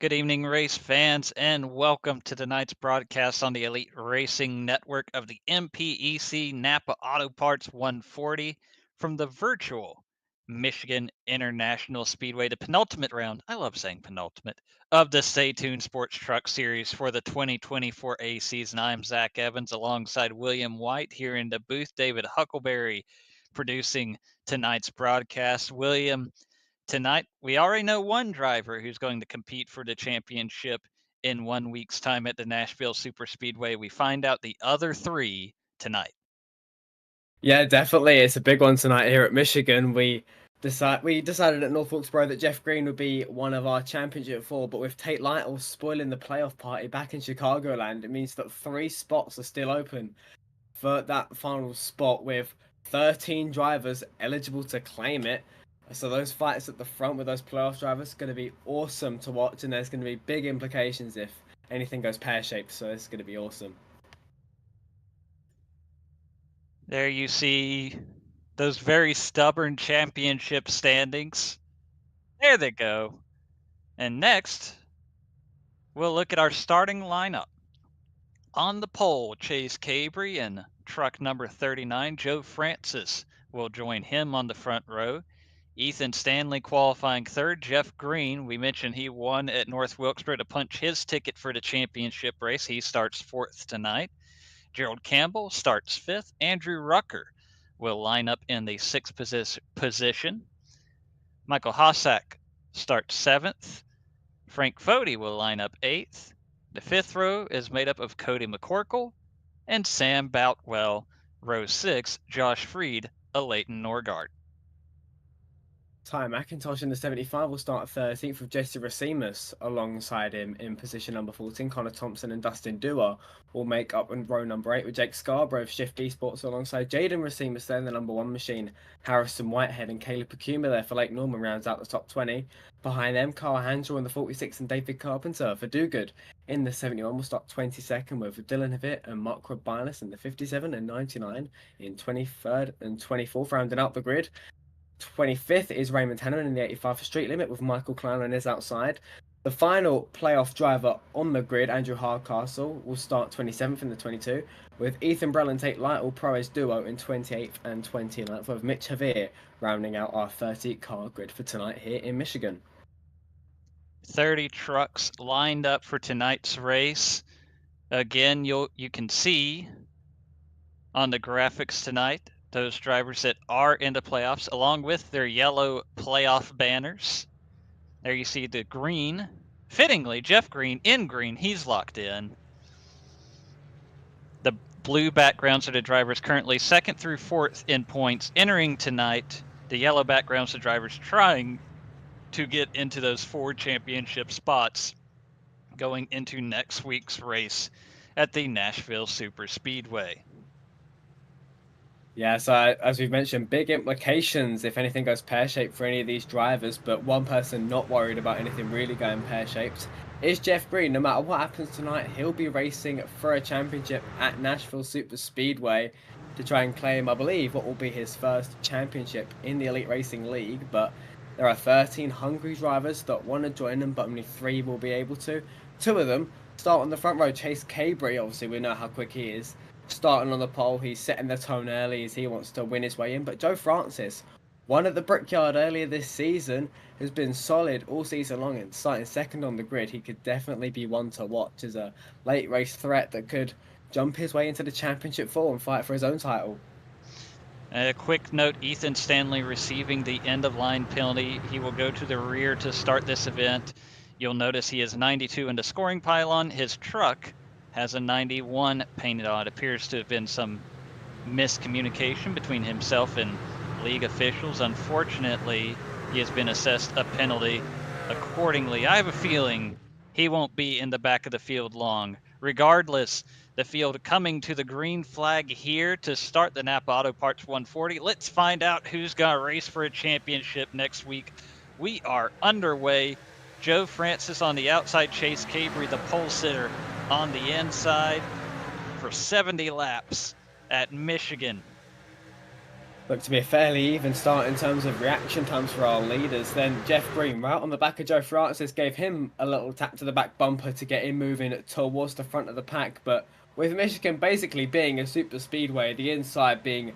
Good evening, race fans, and welcome to tonight's broadcast on the Elite Racing Network of the MPEC Napa Auto Parts 140 from the virtual Michigan International Speedway, the penultimate round. I love saying penultimate of the Stay Tuned Sports Truck Series for the 2024 A season. I'm Zach Evans alongside William White here in the booth. David Huckleberry producing tonight's broadcast. William, tonight, we already know one driver who's going to compete for the championship in 1 week's time at the Nashville Superspeedway. We find out the other three tonight. Yeah, definitely. It's a big one tonight here at Michigan. We decided at North Wilkesboro that Jeff Green would be one of our championship four, but with Tate Lytle spoiling the playoff party back in Chicagoland, it means that three spots are still open for that final spot with 13 drivers eligible to claim it. So those fights at the front with those playoff drivers are going to be awesome to watch, and there's going to be big implications if anything goes pear-shaped. So it's going to be awesome. There you see those very stubborn championship standings. There they go. And next, we'll look at our starting lineup. On the pole, Chase Cabry and truck number 39, Joe Francis, will join him on the front row. Ethan Stanley qualifying third. Jeff Green, we mentioned he won at North Wilkesboro to punch his ticket for the championship race. He starts fourth tonight. Gerald Campbell starts fifth. Andrew Rucker will line up in the sixth position. Michael Hossack starts seventh. Frank Fody will line up eighth. The fifth row is made up of Cody McCorkle and Sam Boutwell. Row six, Josh Freed, a Leighton Norgard. Ty McIntosh in the 75 will start 13th with Jesse Racimus alongside him in position number 14. Connor Thompson and Dustin Dewar will make up in row number 8 with Jake Scarborough of Shift Esports alongside Jaden Racimus there in the number 1 machine. Harrison Whitehead and Caleb Pacuma there for Lake Norman rounds out the top 20. Behind them, Carl Hansel in the 46 and David Carpenter for Do Good. In the 71 will start 22nd with Dylan Havitt and Mark Robilas in the 57 and 99 in 23rd and 24th rounding out the grid. 25th is Raymond Hannon in the 85 for Street Limit with Michael Klein on his outside. The final playoff driver on the grid, Andrew Hardcastle, will start 27th in the 22 with Ethan Brell and Tate Lytle Pro's duo in 28th and 29th with Mitch Javier rounding out our 30-car grid for tonight here in Michigan. 30 trucks lined up for tonight's race. Again, you can see on the graphics tonight those drivers that are in the playoffs along with their yellow playoff banners. There you see the green. Fittingly, Jeff Green in green, he's locked in. The blue backgrounds are the drivers currently second through fourth in points entering tonight. The yellow backgrounds are the drivers trying to get into those 4 championship spots going into next week's race at the Nashville Superspeedway. Yeah, so as we've mentioned, big implications if anything goes pear-shaped for any of these drivers, but one person not worried about anything really going pear-shaped is Jeff Green. No matter what happens tonight, he'll be racing for a championship at Nashville Superspeedway to try and claim, I believe, what will be his first championship in the Elite Racing League, but there are 13 hungry drivers that want to join them, but only 3 will be able to. 2 of them start on the front row. Chase Cabry, obviously we know how quick he is. Starting on the pole, he's setting the tone early as he wants to win his way in. But Joe Francis, one at the Brickyard earlier this season, has been solid all season long and starting second on the grid. He could definitely be one to watch as a late race threat that could jump his way into the championship 4 and fight for his own title. A quick note, Ethan Stanley receiving the end-of-line penalty. He will go to the rear to start this event. You'll notice he is 92 in the scoring pylon. His truck has a 91 painted on. It appears to have been some miscommunication between himself and league officials. Unfortunately, he has been assessed a penalty accordingly. I have a feeling he won't be in the back of the field long. Regardless, the field coming to the green flag here to start the Napa Auto Parts 140. Let's find out who's going to race for a championship next week. We are underway. Joe Francis on the outside, Chase Cabry, the pole sitter, on the inside for 70 laps at Michigan. Looked to be a fairly even start in terms of reaction times for our leaders. Then Jeff Green, right on the back of Joe Francis, gave him a little tap to the back bumper to get him moving towards the front of the pack. But with Michigan basically being a super speedway, the inside being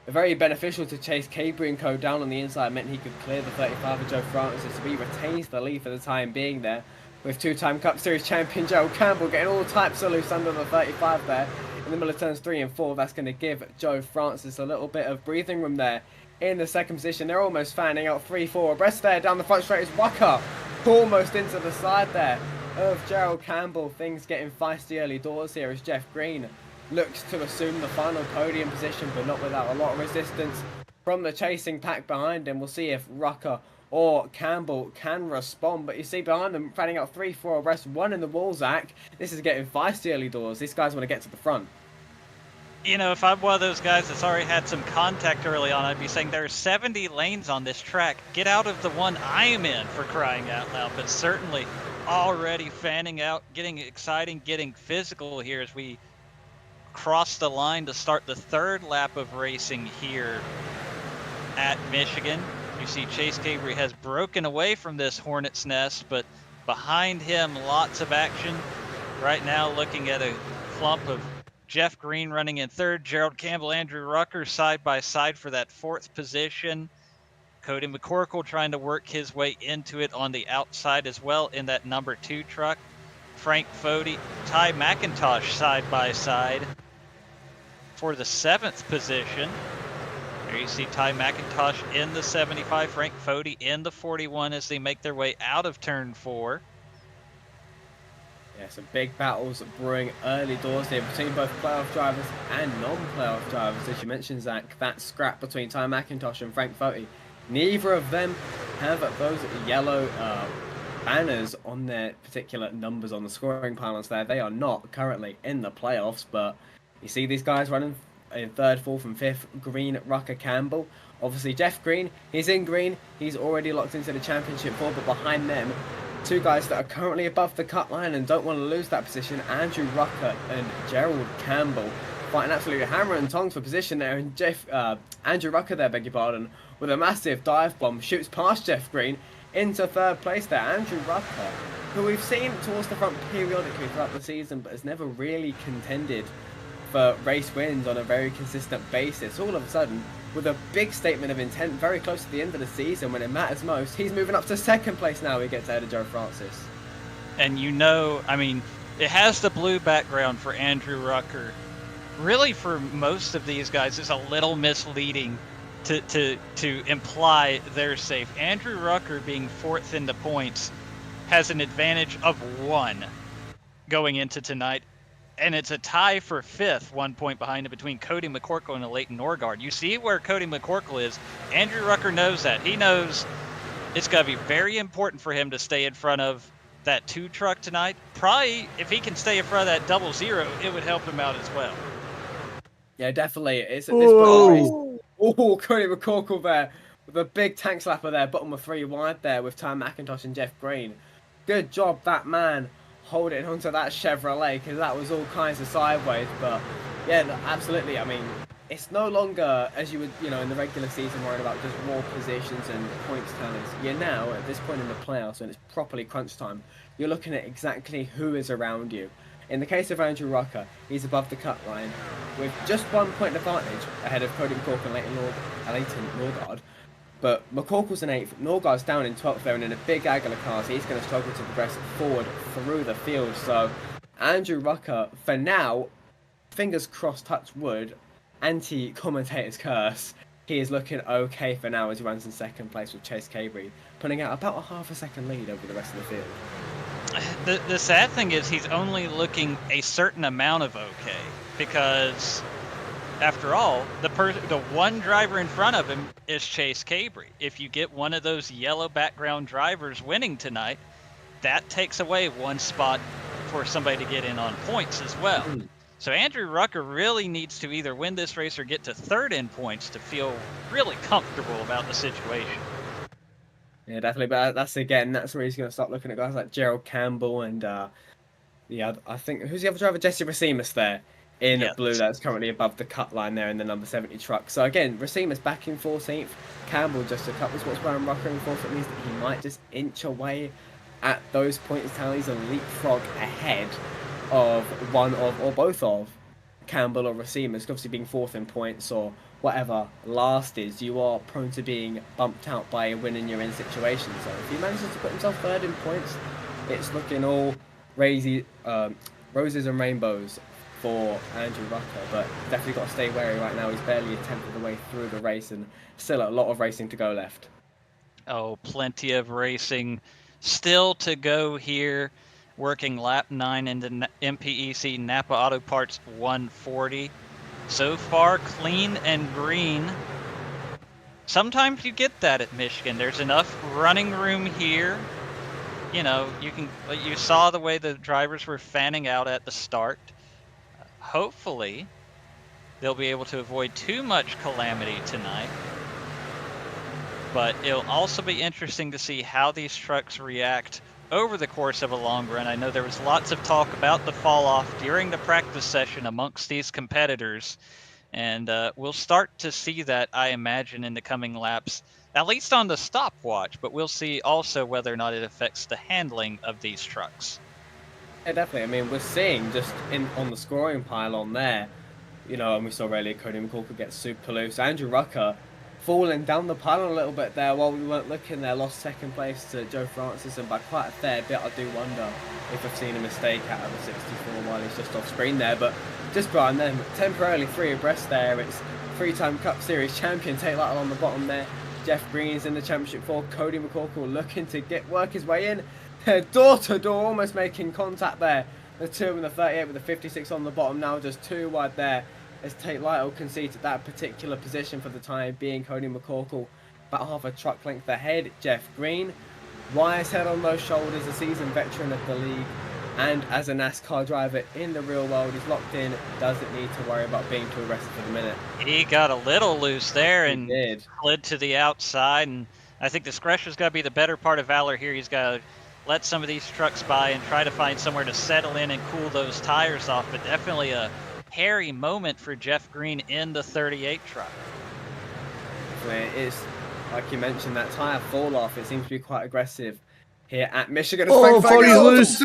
very beneficial to Chase Cabry and co down on the inside meant he could clear the 35 of Joe Francis, so he retains the lead for the time being there. With two-time Cup Series champion Gerald Campbell getting all types of loose under the 35 there. In the middle of turns 3 and 4, that's going to give Joe Francis a little bit of breathing room there. In the second position, they're almost fanning out 3-4 abreast there. Down the front straight is Rucker, almost into the side there of Gerald Campbell. Things getting feisty early doors here as Jeff Green looks to assume the final podium position, but not without a lot of resistance from the chasing pack behind him. We'll see if Rucker or Campbell can respond, but you see behind them, fanning out 3-4 abreast, one in the wall, Zach. This is getting feisty early doors. These guys want to get to the front. You know, if I'm one of those guys that's already had some contact early on, I'd be saying there are 70 lanes on this track. Get out of the one I'm in, for crying out loud. But certainly already fanning out, getting exciting, getting physical here as we cross the line to start the third lap of racing here at Michigan. You see Chase Cabry has broken away from this hornet's nest, but behind him, lots of action. Right now, looking at a clump of Jeff Green running in third, Gerald Campbell, Andrew Rucker side by side for that fourth position. Cody McCorkle trying to work his way into it on the outside as well in that number 2 truck. Frank Fody, Ty McIntosh side by side for the 7th position. There you see Ty McIntosh in the 75, Frank Fody in the 41 as they make their way out of turn 4. Yeah, some big battles brewing early doors here between both playoff drivers and non-playoff drivers. As you mentioned, Zach, that scrap between Ty McIntosh and Frank Fody. Neither of them have those yellow banners on their particular numbers on the scoring panels there. They are not currently in the playoffs, but you see these guys running in third, fourth, and fifth. Green, Rucker, Campbell. Obviously, Jeff Green, he's in green. He's already locked into the championship four, but behind them, two guys that are currently above the cut line and don't want to lose that position, Andrew Rucker and Gerald Campbell, fighting absolutely hammer and tongs for position there. And Andrew Rucker there, beg your pardon, with a massive dive bomb, shoots past Jeff Green into third place there. Andrew Rucker, who we've seen towards the front periodically throughout the season, but has never really contended for race wins on a very consistent basis. All of a sudden, with a big statement of intent very close to the end of the season when it matters most, he's moving up to second place now. He gets ahead of Joe Francis. And you know, I mean, it has the blue background for Andrew Rucker. Really, for most of these guys, it's a little misleading to imply they're safe. Andrew Rucker being fourth in the points has an advantage of 1 going into tonight. And it's a tie for fifth, 1 point behind it between Cody McCorkle and Leighton Norgard. You see where Cody McCorkle is. Andrew Rucker knows that. He knows it's going to be very important for him to stay in front of that 2 truck tonight. Probably, if he can stay in front of that 00, it would help him out as well. Yeah, definitely. It's at this point. Oh, Cody McCorkle there with a big tank slapper there, bottom of 3 wide there with Ty McIntosh and Jeff Green. Good job, that man, holding onto that Chevrolet, because that was all kinds of sideways. But yeah, absolutely. I mean, it's no longer, as you would, in the regular season, worried about just raw positions and points tallies. You're now at this point in the playoffs when it's properly crunch time. You're looking at exactly who is around you. In the case of Andrew Rucker, he's above the cut line with just 1 point advantage ahead of Cody McCorkle and Leighton Norgard. But McCorkle's in 8th, Norgard's down in 12th there, and in a big angle of cars, he's going to struggle to progress forward through the field. So Andrew Rucker, for now, fingers crossed, touch wood, anti-commentator's curse, he is looking okay for now as he runs in second place with Chase Cabry, putting out about a half a second lead over the rest of the field. The sad thing is he's only looking a certain amount of okay, because after all, the one driver in front of him is Chase Cabry. If you get one of those yellow background drivers winning tonight, that takes away 1 spot for somebody to get in on points as well. So Andrew Rucker really needs to either win this race or get to third in points to feel really comfortable about the situation. Yeah, definitely. But that's where he's going to start looking at guys like Gerald Campbell and I think, who's the other driver? Jesse Racimus there. in blue Yes. that's currently above the cut line there in the number 70 truck. So again, Racima's back in 14th. Campbell just a couple spots behind Rucker in 4th. It means that he might just inch away at those points tallies and leapfrog ahead of one of or both of Campbell or Racima's. Obviously being 4th in points or whatever last is, you are prone to being bumped out by a win in your in situation. So if he manages to put himself 3rd in points, it's looking all roses and rainbows for Andrew Rucker, but definitely got to stay wary right now. He's barely a tenth of the way through the race and still a lot of racing to go left. Oh, plenty of racing still to go here. Working lap 9 into MPEC Napa Auto Parts 140. So far, clean and green. Sometimes you get that at Michigan. There's enough running room here. You know, you saw the way the drivers were fanning out at the start. Hopefully, they'll be able to avoid too much calamity tonight. But it'll also be interesting to see how these trucks react over the course of a long run. I know there was lots of talk about the fall off during the practice session amongst these competitors, and we'll start to see that, I imagine, in the coming laps, at least on the stopwatch, but we'll see also whether or not it affects the handling of these trucks. Yeah, definitely. I mean, we're seeing just on the scoring pile on there, you know, and we saw earlier Cody McCorkle get super loose. Andrew Rucker falling down the pylon a little bit there while we weren't looking there, lost 2nd place to Joe Francis, and by quite a fair bit. I do wonder if I've seen a mistake out of the 64 while he's just off screen there, but just behind them, temporarily 3 abreast there. It's 3-time Cup Series champion Tate Lytle on the bottom there. Jeff Green's in the championship for Cody McCorkle looking to work his way in. Door to door, almost making contact there. The 2 and the 38 with the 56 on the bottom now, just 2 wide there. As Tate Lytle conceded that particular position for the time being. Cody McCorkle about half a truck length ahead. Jeff Green, wise head on those shoulders, a seasoned veteran of the league, and as a NASCAR driver in the real world, he's locked in, doesn't need to worry about being too aggressive for the minute. He got a little loose there and did. slid to the outside, and I think discretion's got to be the better part of valor here. He's got to let some of these trucks by and try to find somewhere to settle in and cool those tires off, but definitely a hairy moment for Jeff Green in the 38 truck. It's, like you mentioned, that tire fall off. It seems to be quite aggressive here at Michigan. Oh, Foley's loose.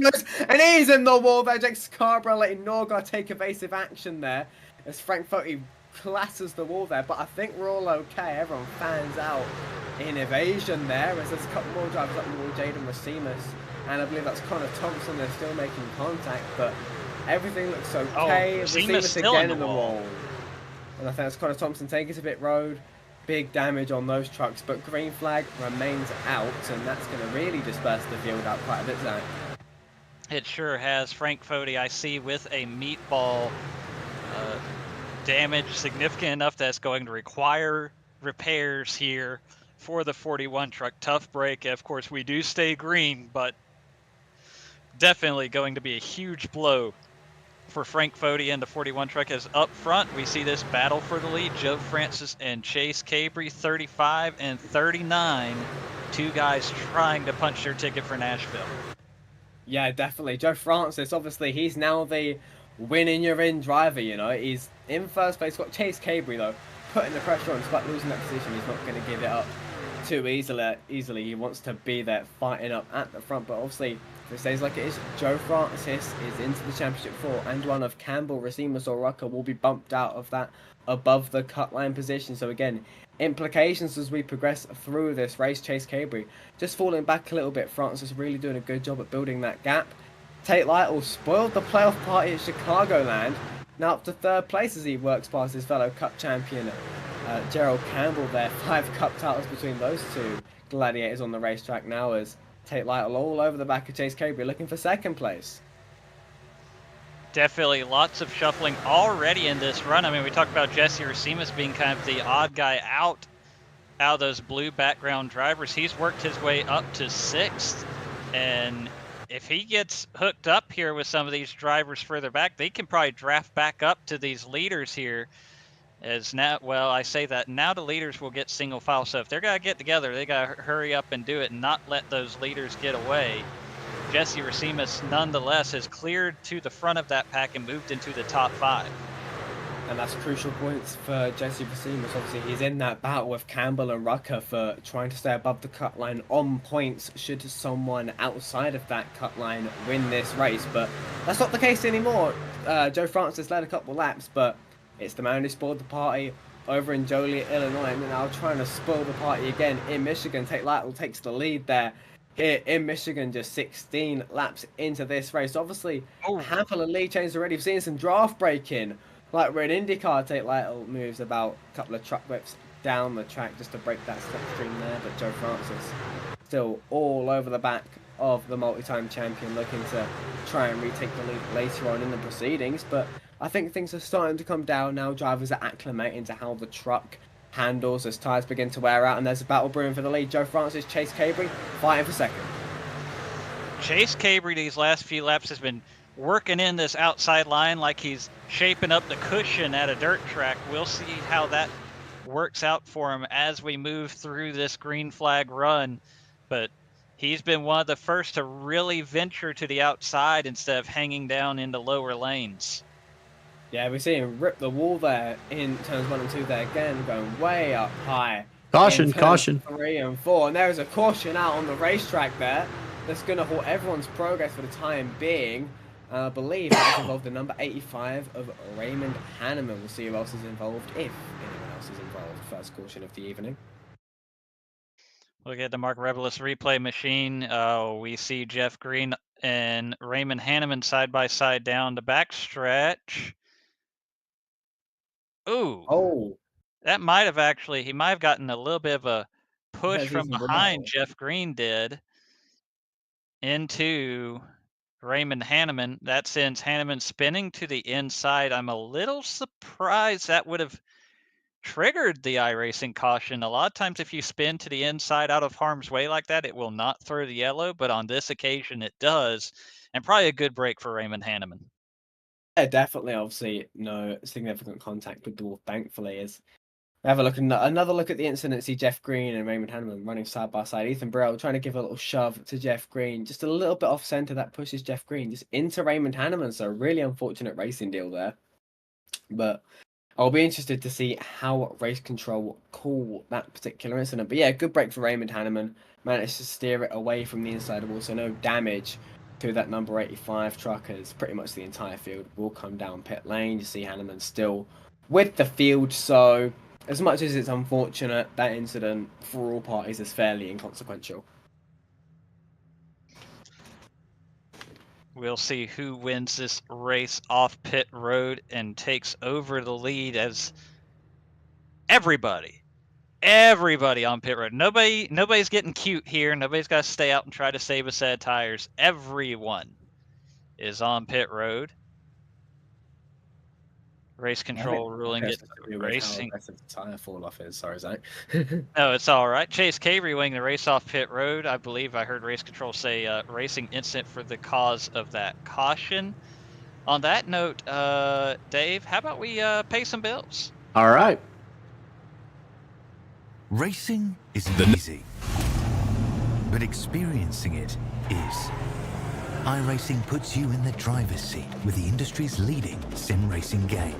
And he's in the wall there. Jake Scarborough letting Norgar take evasive action there as Frank Foley clatters the wall there. But I think we're all okay. Everyone fans out in evasion there as there's a couple more drivers up the wall. Jaden Racimas, and I believe that's Connor Thompson. They're still making contact, but everything looks okay. Racimas again in the wall. And I think that's Connor Thompson taking a bit road. Big damage on those trucks, but green flag remains out, and that's going to really disperse the field out quite a bit, Zach. It sure has. Frank Fody, I see, with a meatball damage significant enough that's going to require repairs here for the 41 truck. Tough break. Of course, we do stay green, but definitely going to be a huge blow for Frank Fody and the 41 truck. As up front, we see this battle for the lead. Joe Francis and Chase Cabry, 35 and 39. 2 guys trying to punch their ticket for Nashville. Yeah, definitely. Joe Francis, obviously, he's now the win-in-your-in driver, you know. He's in first place. Got Chase Cabry, though, putting the pressure on. Despite losing that position, he's not going to give it up too easily. He wants to be there fighting up at the front, but obviously, if it stays like it is, Joe Francis is into the championship 4, and one of Campbell, Racimas, or Rucker will be bumped out of that above the cut line position. So again, implications as we progress through this race. Chase Cabry just falling back a little bit. Francis really doing a good job at building that gap. Tate Lytle spoiled the playoff party at Chicagoland. Now up to 3rd place as he works past his fellow Cup champion Gerald Campbell there. 5 Cup titles between those 2 gladiators on the racetrack now as Tate Lytle all over the back of Chase Cabry looking for 2nd place. Definitely lots of shuffling already in this run. I mean, we talked about Jesse Racimas being kind of the odd guy out of those blue background drivers. He's worked his way up to 6th, and if he gets hooked up here with some of these drivers further back, they can probably draft back up to these leaders here. As now, well, I say that now the leaders will get single file. So if they're going to get together, they got to hurry up and do it and not let those leaders get away. Jesse Racimus nonetheless has cleared to the front of that pack and moved into the top 5. And that's crucial points for Jesse Vassimus. Obviously, he's in that battle with Campbell and Rucker for trying to stay above the cut line on points should someone outside of that cut line win this race. But that's not the case anymore. Joe Francis led a couple laps, but it's the man who spoiled the party over in Joliet, Illinois, and now trying to spoil the party again in Michigan. Tate Lytle takes the lead there. Here in Michigan, just 16 laps into this race. Obviously, a handful of lead changes already. We've seen some draft breaking. Like we're in IndyCar, Tate Lytle moves about a couple of truck whips down the track just to break that slipstream there, but Joe Francis still all over the back of the multi-time champion, looking to try and retake the lead later on in the proceedings. But I think things are starting to come down now. Drivers are acclimating to how the truck handles as tyres begin to wear out, and there's a battle brewing for the lead. Joe Francis, Chase Cabry fighting for second. Chase Cabry these last few laps has been working in this outside line like he's shaping up the cushion at a dirt track. We'll see how that works out for him as we move through this green flag run. But he's been one of the first to really venture to the outside instead of hanging down into lower lanes. Yeah, we're seeing him rip the wall there in turns 1 and 2 there again, going way up high. Caution. 3 and 4. And there is a caution out on the racetrack there that's going to halt everyone's progress for the time being. I believe that's involved the number 85 of Raymond Hanneman. We'll see who else is involved, if anyone else is involved. First caution of the evening. Look at the Mark Rebelis replay machine. We see Jeff Green and Raymond Hanneman side by side down the backstretch. Ooh. Oh. That might have actually, he might have gotten a little bit of a push from behind. Jeff Green did into Raymond Hanneman. That sends Hanneman spinning to the inside. I'm a little surprised that would have triggered the iRacing caution. A lot of times if you spin to the inside out of harm's way like that, it will not throw the yellow, but on this occasion it does, and probably a good break for Raymond Hanneman. Yeah, definitely. Obviously, no significant contact with the wall, thankfully. As we have a look, another look at the incident, see Jeff Green and Raymond Hanneman running side by side. Ethan Burrell trying to give a little shove to Jeff Green, just a little bit off center that pushes Jeff Green just into Raymond Hanneman. So really unfortunate racing deal there. But I'll be interested to see how race control call that particular incident. But yeah, good break for Raymond Hanneman. Managed to steer it away from the inside wall, so no damage to that number 85 truck, as pretty much the entire field will come down pit lane. You see Hanneman still with the field, so as much as it's unfortunate, that incident for all parties is fairly inconsequential. We'll see who wins this race off pit road and takes over the lead, as everybody on pit road. Nobody's getting cute here. Nobody's got to stay out and try to save a set of tires. Everyone is on pit road. Race control ruling it racing. How aggressive the tire fall off is. Sorry, Zach. No, it's all right. Chase Cabry winning the race off pit road. I believe I heard race control say racing incident for the cause of that caution. On that note, Dave, how about we pay some bills? All right. Racing isn't easy, but experiencing it is. iRacing puts you in the driver's seat with the industry's leading sim racing game.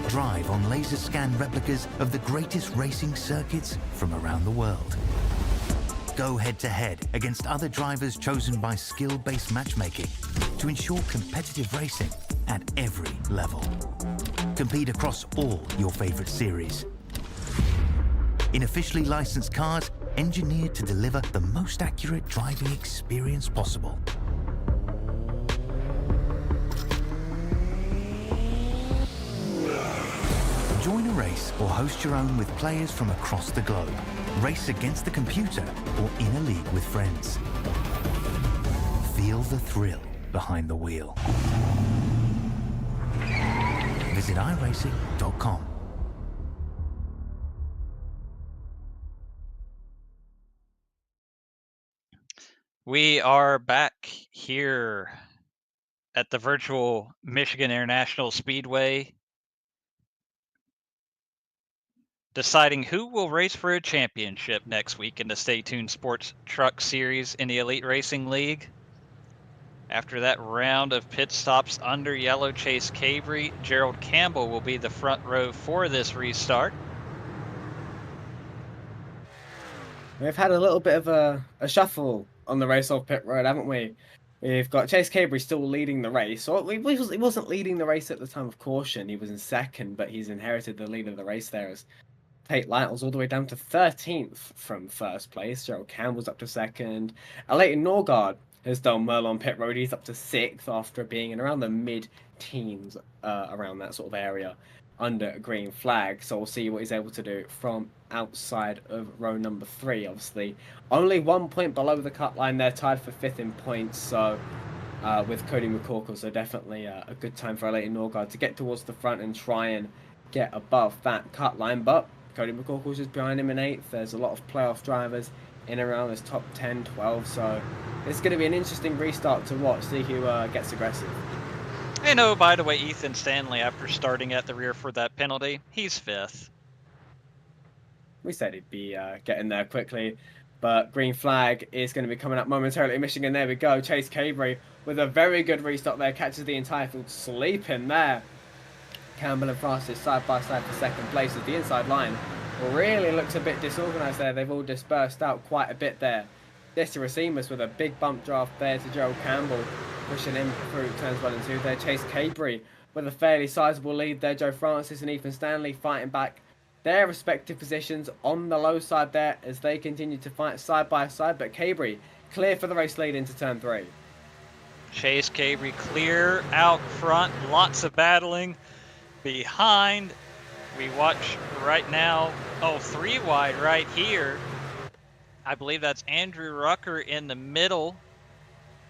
Drive on laser scan replicas of the greatest racing circuits from around the world. Go head to head against other drivers chosen by skill-based matchmaking to ensure competitive racing at every level. Compete across all your favorite series. In officially licensed cars, engineered to deliver the most accurate driving experience possible. Join a race or host your own with players from across the globe. Race against the computer or in a league with friends. Feel the thrill behind the wheel. Visit iRacing.com. We are back here at the virtual Michigan International Speedway, deciding who will race for a championship next week in the Stay Tuned Sports Truck Series in the Elite Racing League. After that round of pit stops under yellow Chase Cabrey, Gerald Campbell will be the front row for this restart. We've had a little bit of a shuffle on the race off pit road, haven't we? We've got Chase Cabrey still leading the race. Or he wasn't leading the race at the time of caution. He was in second, but he's inherited the lead of the race there as Tate Lytle's all the way down to 13th from first place. Gerald Campbell's up to second. Leighton Norgard has done well on pit road. He's up to 6th after being in around the mid-teens, around that sort of area under a green flag. So we'll see what he's able to do from outside of row number 3. Obviously, only 1 point below the cut line. They're tied for 5th in points. So with Cody McCorkle, so definitely a good time for Leighton Norgard to get towards the front and try and get above that cut line. But Cody McCorkle's just behind him in 8th. There's a lot of playoff drivers in around this top 10, 12. So it's going to be an interesting restart to watch, see who gets aggressive. And oh, by the way, Ethan Stanley, after starting at the rear for that penalty, he's 5th. We said he'd be getting there quickly, but green flag is going to be coming up momentarily. Michigan, there we go. Chase Cabrey with a very good restart there, catches the entire field sleeping there. Campbell and Francis side by side for second place as the inside line really looks a bit disorganised there. They've all dispersed out quite a bit there. Jesse Racimus with a big bump draft there to Gerald Campbell, pushing him through turns 1 and 2 there. Chase Cabrey with a fairly sizable lead there. Joe Francis and Ethan Stanley fighting back their respective positions on the low side there as they continue to fight side by side. But Cabrey clear for the race lead into turn 3. Chase Cabrey clear out front, lots of battling behind. We watch right now, 3 wide right here. I believe that's Andrew Rucker in the middle.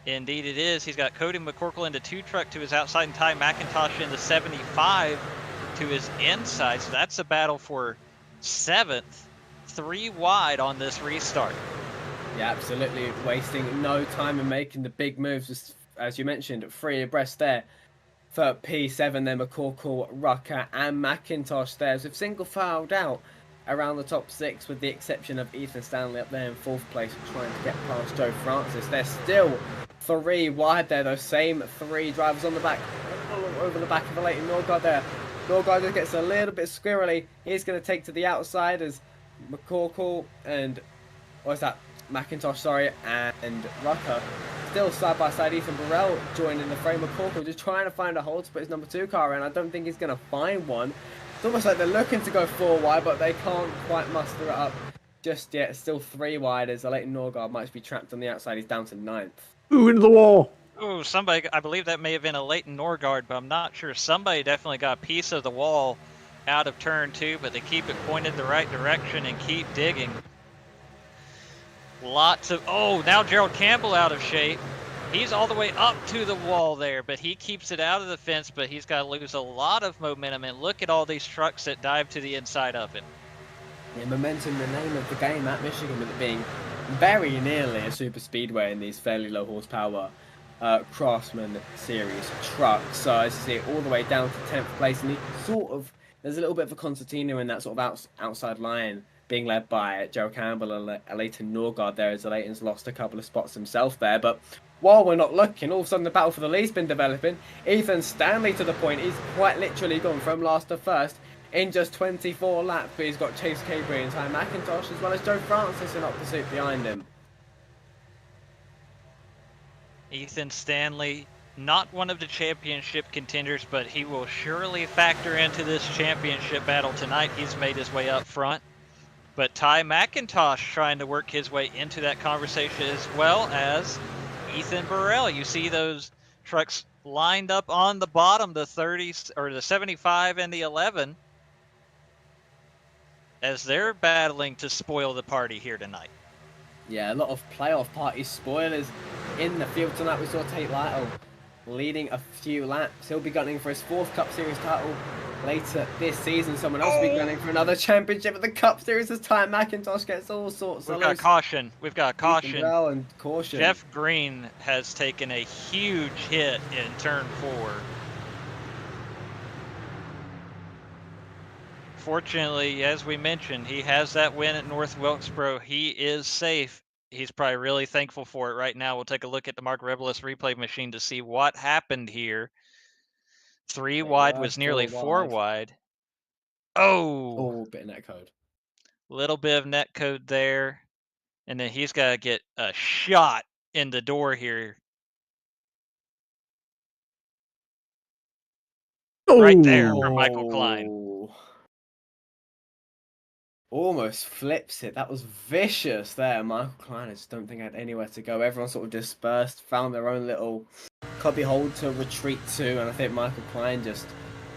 Indeed it is. He's got Cody McCorkle in the 2 truck to his outside and Ty McIntosh in the 75 to his inside. So that's a battle for 7th. 3 wide on this restart. Yeah, absolutely. Wasting no time in making the big moves. Just, as you mentioned, 3 abreast there. For P7, then McCorkle, Rucker, and McIntosh there. So they've single filed out around the top 6, with the exception of Ethan Stanley up there in 4th place, trying to get past Joe Francis. They're still 3 wide there. Those same 3 drivers on the back, all over the back of the Leighton Norgard there. Norgard just gets a little bit squirrely. He's going to take to the outside as McCorkle and McIntosh, sorry, and Rucker still side by side. Ethan Burrell joining the frame. McCorkle just trying to find a hole to put his number 2 car in. I don't think he's going to find one. It's almost like they're looking to go 4 wide, but they can't quite muster it up just yet. Still 3 wide as Leighton Norgard might be trapped on the outside. He's down to 9th. Ooh, into the wall. Oh, somebody, I believe that may have been a Leighton Norgard, but I'm not sure. Somebody definitely got a piece of the wall out of turn 2, but they keep it pointed the right direction and keep digging. Lots of, now Gerald Campbell out of shape. He's all the way up to the wall there, but he keeps it out of the fence, but he's got to lose a lot of momentum. And look at all these trucks that dive to the inside of it. Yeah, momentum, the name of the game at Michigan, with it being very nearly a super speedway in these fairly low horsepower Craftsman series trucks. So as you see, all the way down to 10th place, and there's a little bit of a concertina in that sort of outside line, being led by Joe Campbell and Leighton Norgard there, as Leighton's lost a couple of spots himself there. But while we're not looking, all of a sudden the battle for the lead's been developing. Ethan Stanley to the point, he's quite literally gone from last to first in just 24 laps, but he's got Chase Cabrey and Ty McIntosh, as well as Joe Francis in hot pursuit behind him. Ethan Stanley, not one of the championship contenders, but he will surely factor into this championship battle tonight. He's made his way up front. But Ty McIntosh trying to work his way into that conversation, as well as Ethan Burrell. You see those trucks lined up on the bottom, the 30s or the 75 and the 11, as they're battling to spoil the party here tonight. Yeah, a lot of playoff party spoilers in the field tonight. We saw Tate Lytle leading a few laps. He'll be gunning for his 4th Cup Series title later this season. Someone else will be gunning for another championship at the Cup Series as Ty McIntosh gets all sorts of We've got caution. We've got caution. And caution. Jeff Green has taken a huge hit in turn 4. Fortunately, as we mentioned, he has that win at North Wilkesboro. He is safe. he's probably really thankful for it right now. We'll take a look at the Mark Rebelis replay machine to see what happened here. 3 wide was nearly 4 wide. Oh, Oh, bit of net code. little bit of net code there. And then he's got to get a shot in the door here. Right there for Michael Klein. Almost flips it. That was vicious there. Michael Klein, I just don't think had anywhere to go. Everyone sort of dispersed, found their own little cubby hole to retreat to, and I think Michael Klein just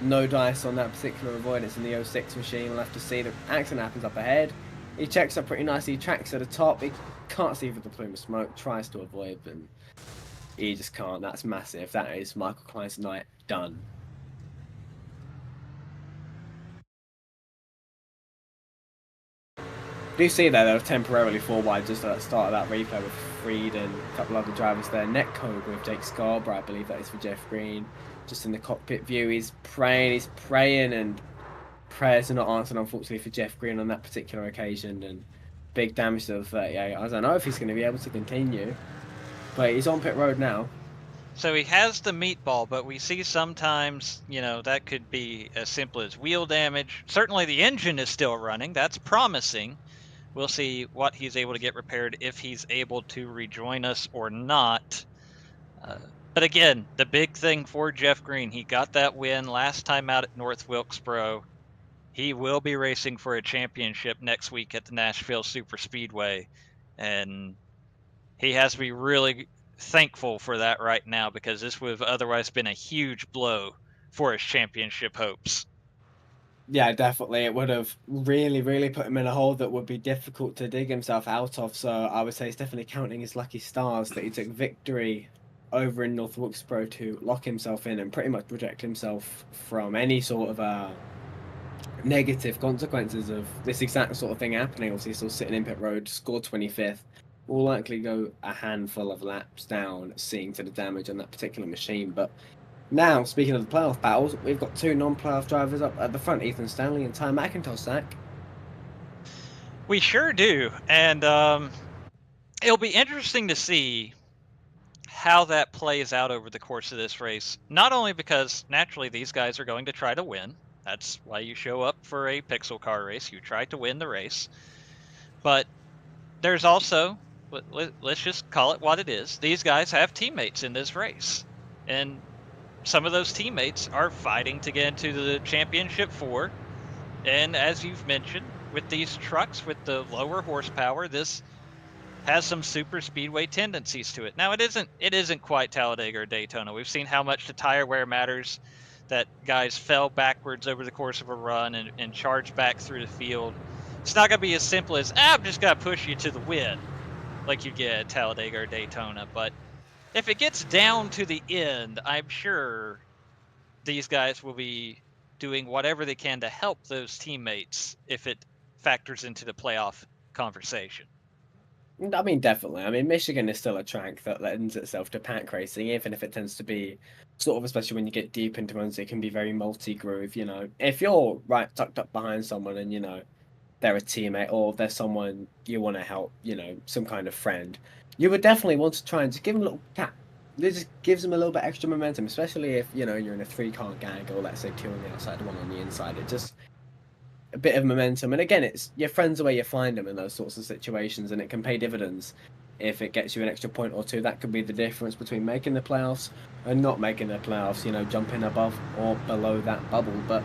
no dice on that particular avoidance in the 06 machine. We'll have to see. The accident happens up ahead. He checks up pretty nicely. He tracks at the top. He can't see through the plume of smoke. Tries to avoid, but he just can't. That's massive. That is Michael Klein's night done. Do you see there, they were temporarily 4 wide just at the start of that replay with Freed and a couple other drivers there. Net code with Jake Scarborough, I believe that is for Jeff Green. Just in the cockpit view, he's praying, and prayers are not answered, unfortunately, for Jeff Green on that particular occasion. And big damage to the 38. I don't know if he's going to be able to continue, but he's on pit road now. So he has the meatball, but we see sometimes, that could be as simple as wheel damage. Certainly the engine is still running. That's promising. We'll see what he's able to get repaired, if he's able to rejoin us or not. But again, the big thing for Jeff Green, he got that win last time out at North Wilkesboro. He will be racing for a championship next week at the Nashville Super Speedway. And he has to be really thankful for that right now, because this would have otherwise been a huge blow for his championship hopes. Yeah, definitely. It would have really, really put him in a hole that would be difficult to dig himself out of. So I would say he's definitely counting his lucky stars that he took victory over in North Wilkesboro to lock himself in and pretty much protect himself from any sort of negative consequences of this exact sort of thing happening. Obviously, still sitting in pit road, scored 25th. Will likely go a handful of laps down, seeing to the damage on that particular machine. But now, speaking of the playoff battles, we've got 2 non-playoff drivers up at the front, Ethan Stanley and Ty McIntosh, Zach. We sure do. And it'll be interesting to see how that plays out over the course of this race. Not only because, naturally, these guys are going to try to win. That's why you show up for a pixel car race. You try to win the race. But there's also, let's just call it what it is. These guys have teammates in this race. And some of those teammates are fighting to get into the championship 4. And as you've mentioned, with these trucks with the lower horsepower, this has some super speedway tendencies to it. Now it isn't quite Talladega or Daytona. We've seen how much the tire wear matters, that guys fell backwards over the course of a run and charged back through the field. It's not going to be as simple as, I'm just going to push you to the win like you get at Talladega or Daytona. But if it gets down to the end, I'm sure these guys will be doing whatever they can to help those teammates if it factors into the playoff conversation. I mean, definitely. I mean, Michigan is still a track that lends itself to pack racing, even if it tends to be sort of, especially when you get deep into runs, it can be very multi-groove, If you're right tucked up behind someone and, they're a teammate or they're someone you want to help, some kind of friend, you would definitely want to try and just give them a little tap. It just gives them a little bit extra momentum, especially if, you're in a 3-car gang or let's say 2 on the outside, 1 on the inside. It just a bit of momentum. And again, it's your friends are where you find them in those sorts of situations, and it can pay dividends if it gets you an extra point or 2. That could be the difference between making the playoffs and not making the playoffs, jumping above or below that bubble. But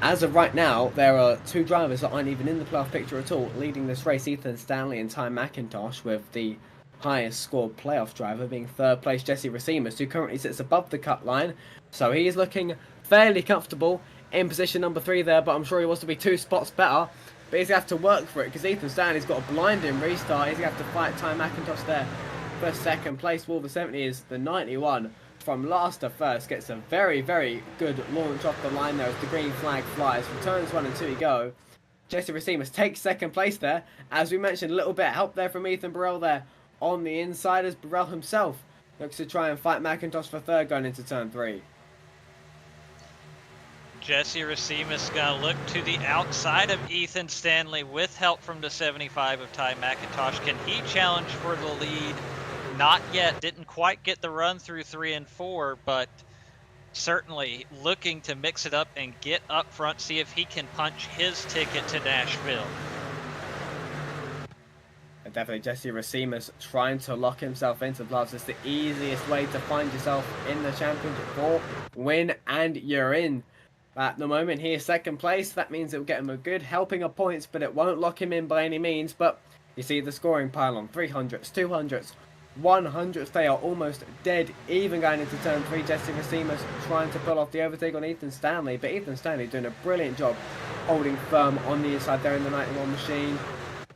as of right now, there are 2 drivers that aren't even in the playoff picture at all, leading this race, Ethan Stanley and Ty McIntosh, with the highest scored playoff driver being 3rd place Jesse Racimus, who currently sits above the cut line. So he is looking fairly comfortable in position number 3 there, but I'm sure he wants to be 2 spots better. But he's going to have to work for it, because Ethan Stanley's got a blinding restart. He's going to have to fight Ty McIntosh there for 2nd place. Wolver 70 is the 91 from last to first. Gets a very, very good launch off the line there as the green flag flies. From turns 1 and 2 we go. Jesse Racimus takes 2nd place there. As we mentioned, a little bit of help there from Ethan Burrell there on the inside, as Burrell himself looks to try and fight McIntosh for 3rd going into turn 3. Jesse Racimus gonna look to the outside of Ethan Stanley with help from the 75 of Ty McIntosh. Can he challenge for the lead? Not yet. Didn't quite get the run through 3 and 4, but certainly looking to mix it up and get up front, see if he can punch his ticket to Nashville. And definitely Jesse Racimus trying to lock himself into Blast. It's the easiest way to find yourself in the championship for win, and you're in. At the moment, he is second place. That means it will get him a good helping of points, but it won't lock him in by any means. But you see the scoring pylon, 300s, 200s, 100s. They are almost dead even going into turn 3. Jesse Racimus trying to pull off the overtake on Ethan Stanley, but Ethan Stanley doing a brilliant job holding firm on the inside there in the 91 machine.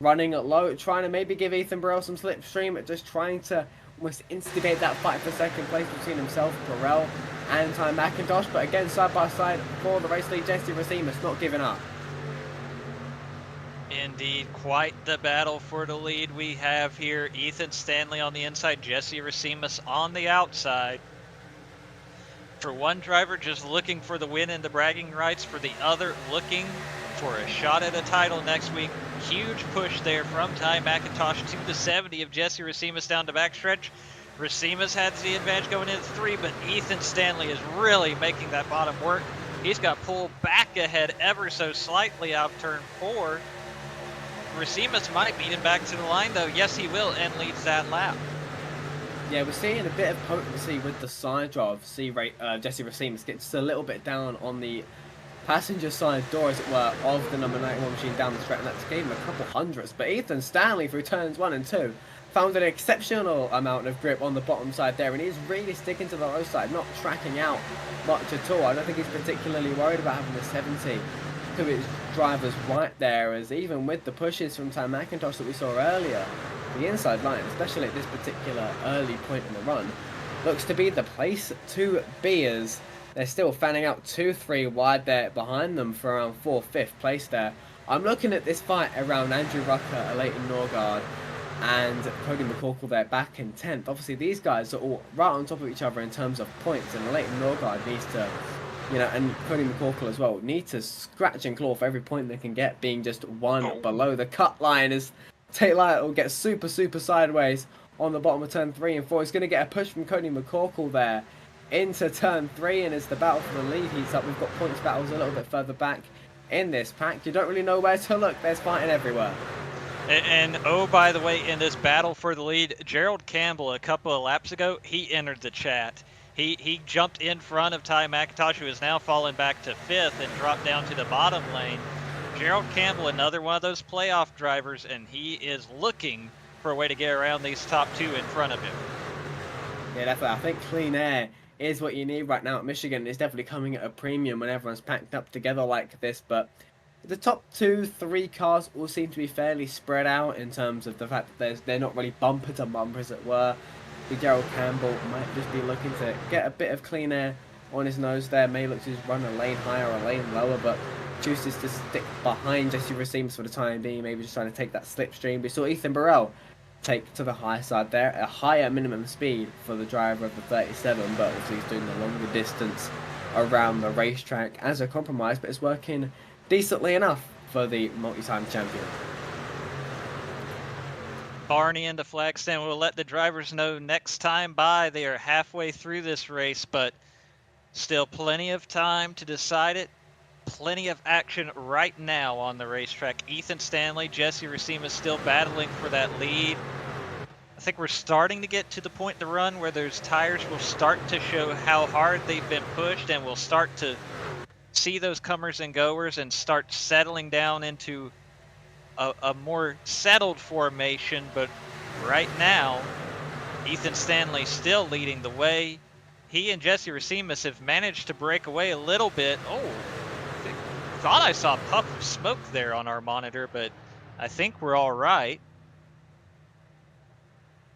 Running it low, trying to maybe give Ethan Burrell some slipstream, just trying to almost instigate that fight for second place between himself, Burrell, and Ty McIntosh. But again, side by side for the race lead, Jesse Racimus not giving up. Indeed, quite the battle for the lead we have here. Ethan Stanley on the inside, Jesse Racimus on the outside. For one driver just looking for the win and the bragging rights, for the other looking for a shot at a title next week. Huge push there from Ty McIntosh to the 70 of Jesse Racimus down the backstretch. Racimus has the advantage going into 3, but Ethan Stanley is really making that bottom work. He's got pulled back ahead ever so slightly out of turn 4. Racimus might beat him back to the line, though. Yes, he will, and leads that lap. Yeah, we're seeing a bit of potency with the side drive. See, Jesse Racimus gets a little bit down on the passenger side door, as it were, of the number 91 machine down the straight, and that's gave him a couple hundreds. But Ethan Stanley through turns 1 and 2 found an exceptional amount of grip on the bottom side there, and he's really sticking to the low side, not tracking out much at all. I don't think he's particularly worried about having the 70 to his drivers right there, as even with the pushes from Ty McIntosh that we saw earlier, the inside line, especially at this particular early point in the run, looks to be the place to be, as they're still fanning out 2-3 wide there behind them for around 4th, 5th place there. I'm looking at this fight around Andrew Rucker, Leighton Norgard, and Cody McCorkle there back in 10th. Obviously, these guys are all right on top of each other in terms of points, and Leighton Norgard needs to, and Cody McCorkle as well, need to scratch and claw for every point they can get, being just one below the cut line, as Tate Lytle will get super sideways on the bottom of turn 3 and 4. He's going to get a push from Cody McCorkle there into turn 3, and as the battle for the lead heats up, we've got points battles a little bit further back in this pack. You don't really know where to look. There's fighting everywhere. And oh, by the way, in this battle for the lead, Gerald Campbell, a couple of laps ago, he entered the chat. He jumped in front of Ty McIntosh, who has now fallen back to 5th and dropped down to the bottom lane. Gerald Campbell, another one of those playoff drivers, and he is looking for a way to get around these top 2 in front of him. Yeah, definitely. I think clean air is what you need right now at Michigan. It's definitely coming at a premium when everyone's packed up together like this, but the top 2-3 cars all seem to be fairly spread out in terms of the fact that they're not really bumper to bumper, as it were. The Gerald Campbell might just be looking to get a bit of clean air on his nose there, may look to just run a lane higher or a lane lower, but chooses to stick behind Jesse Racimus for the time being, maybe just trying to take that slipstream. We saw Ethan Burrell take to the high side there, a higher minimum speed for the driver of the 37, but obviously he's doing the longer distance around the racetrack as a compromise, but it's working decently enough for the multi-time champion. Barney into flag stand. We'll let the drivers know next time by. They are halfway through this race, but still plenty of time to decide it. Plenty of action right now on the racetrack. Ethan Stanley, Jesse Racimus still battling for that lead. I think we're starting to get to the point in the run where those tires will start to show how hard they've been pushed, and we'll start to see those comers and goers and start settling down into a more settled formation. But right now, Ethan Stanley still leading the way. He and Jesse Racimus have managed to break away a little bit. Oh, I thought I saw a puff of smoke there on our monitor, but I think we're all right.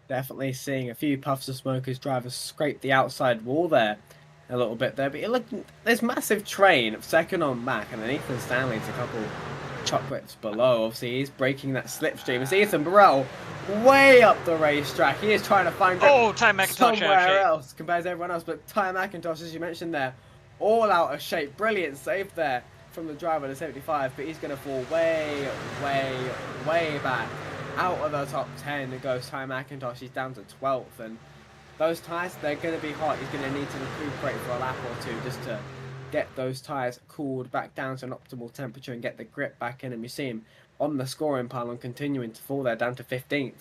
Definitely seeing a few puffs of smoke as drivers scrape the outside wall there a little bit there. But you're looking, there's massive train of second on back, and then Ethan Stanley's a couple chocolates below. Obviously, he's breaking that slipstream. It's Ethan Burrell way up the racetrack. He is trying to find Ty McIntosh somewhere else compared to everyone else. But Ty McIntosh, as you mentioned there, all out of shape. Brilliant save there from the driver of the 75, but he's going to fall way, way, way back out of the top 10. It goes Ty McIntosh. He's down to 12th, and those tyres, they're going to be hot. He's going to need to recuperate for a lap or two just to get those tyres cooled back down to an optimal temperature and get the grip back in. And we see him on the scoring pile and continuing to fall there down to 15th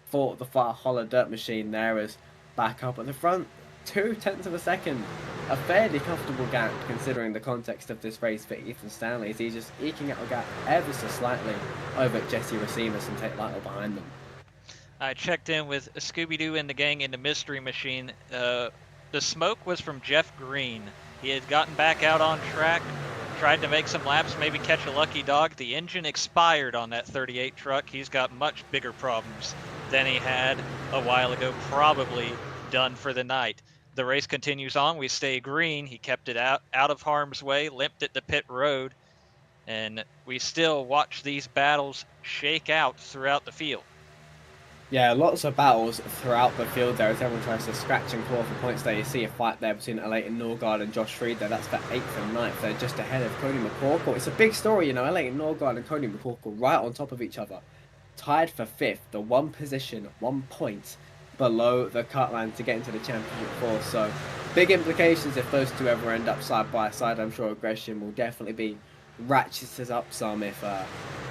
for the Far Holler Dirt Machine there as back up at the front. 0.2 of a second. A fairly comfortable gap considering the context of this race for Ethan Stanley, as he's just eking out a gap ever so slightly over Jesse Racines and Tate Lytle behind them. I checked in with Scooby-Doo and the gang in the Mystery Machine. The smoke was from Jeff Green. He had gotten back out on track, tried to make some laps, maybe catch a lucky dog. The engine expired on that 38 truck. He's got much bigger problems than he had a while ago, probably done for the night. The race continues on. We stay green. He kept it out of harm's way, limped it to pit road, and we still watch these battles shake out throughout the field. Yeah, lots of battles throughout the field there as everyone tries to scratch and claw for points there. You see a fight there between Leighton Norgard and Josh Freed there. That's for 8th and 9th. They're just ahead of Cody McCorkle. It's a big story, you know. Leighton Norgard and Cody McCorkle right on top of each other. Tied for 5th, the 1 position, 1 point below the cut line to get into the championship 4. So big implications if those two ever end up side by side. I'm sure aggression will definitely be ratcheted up some if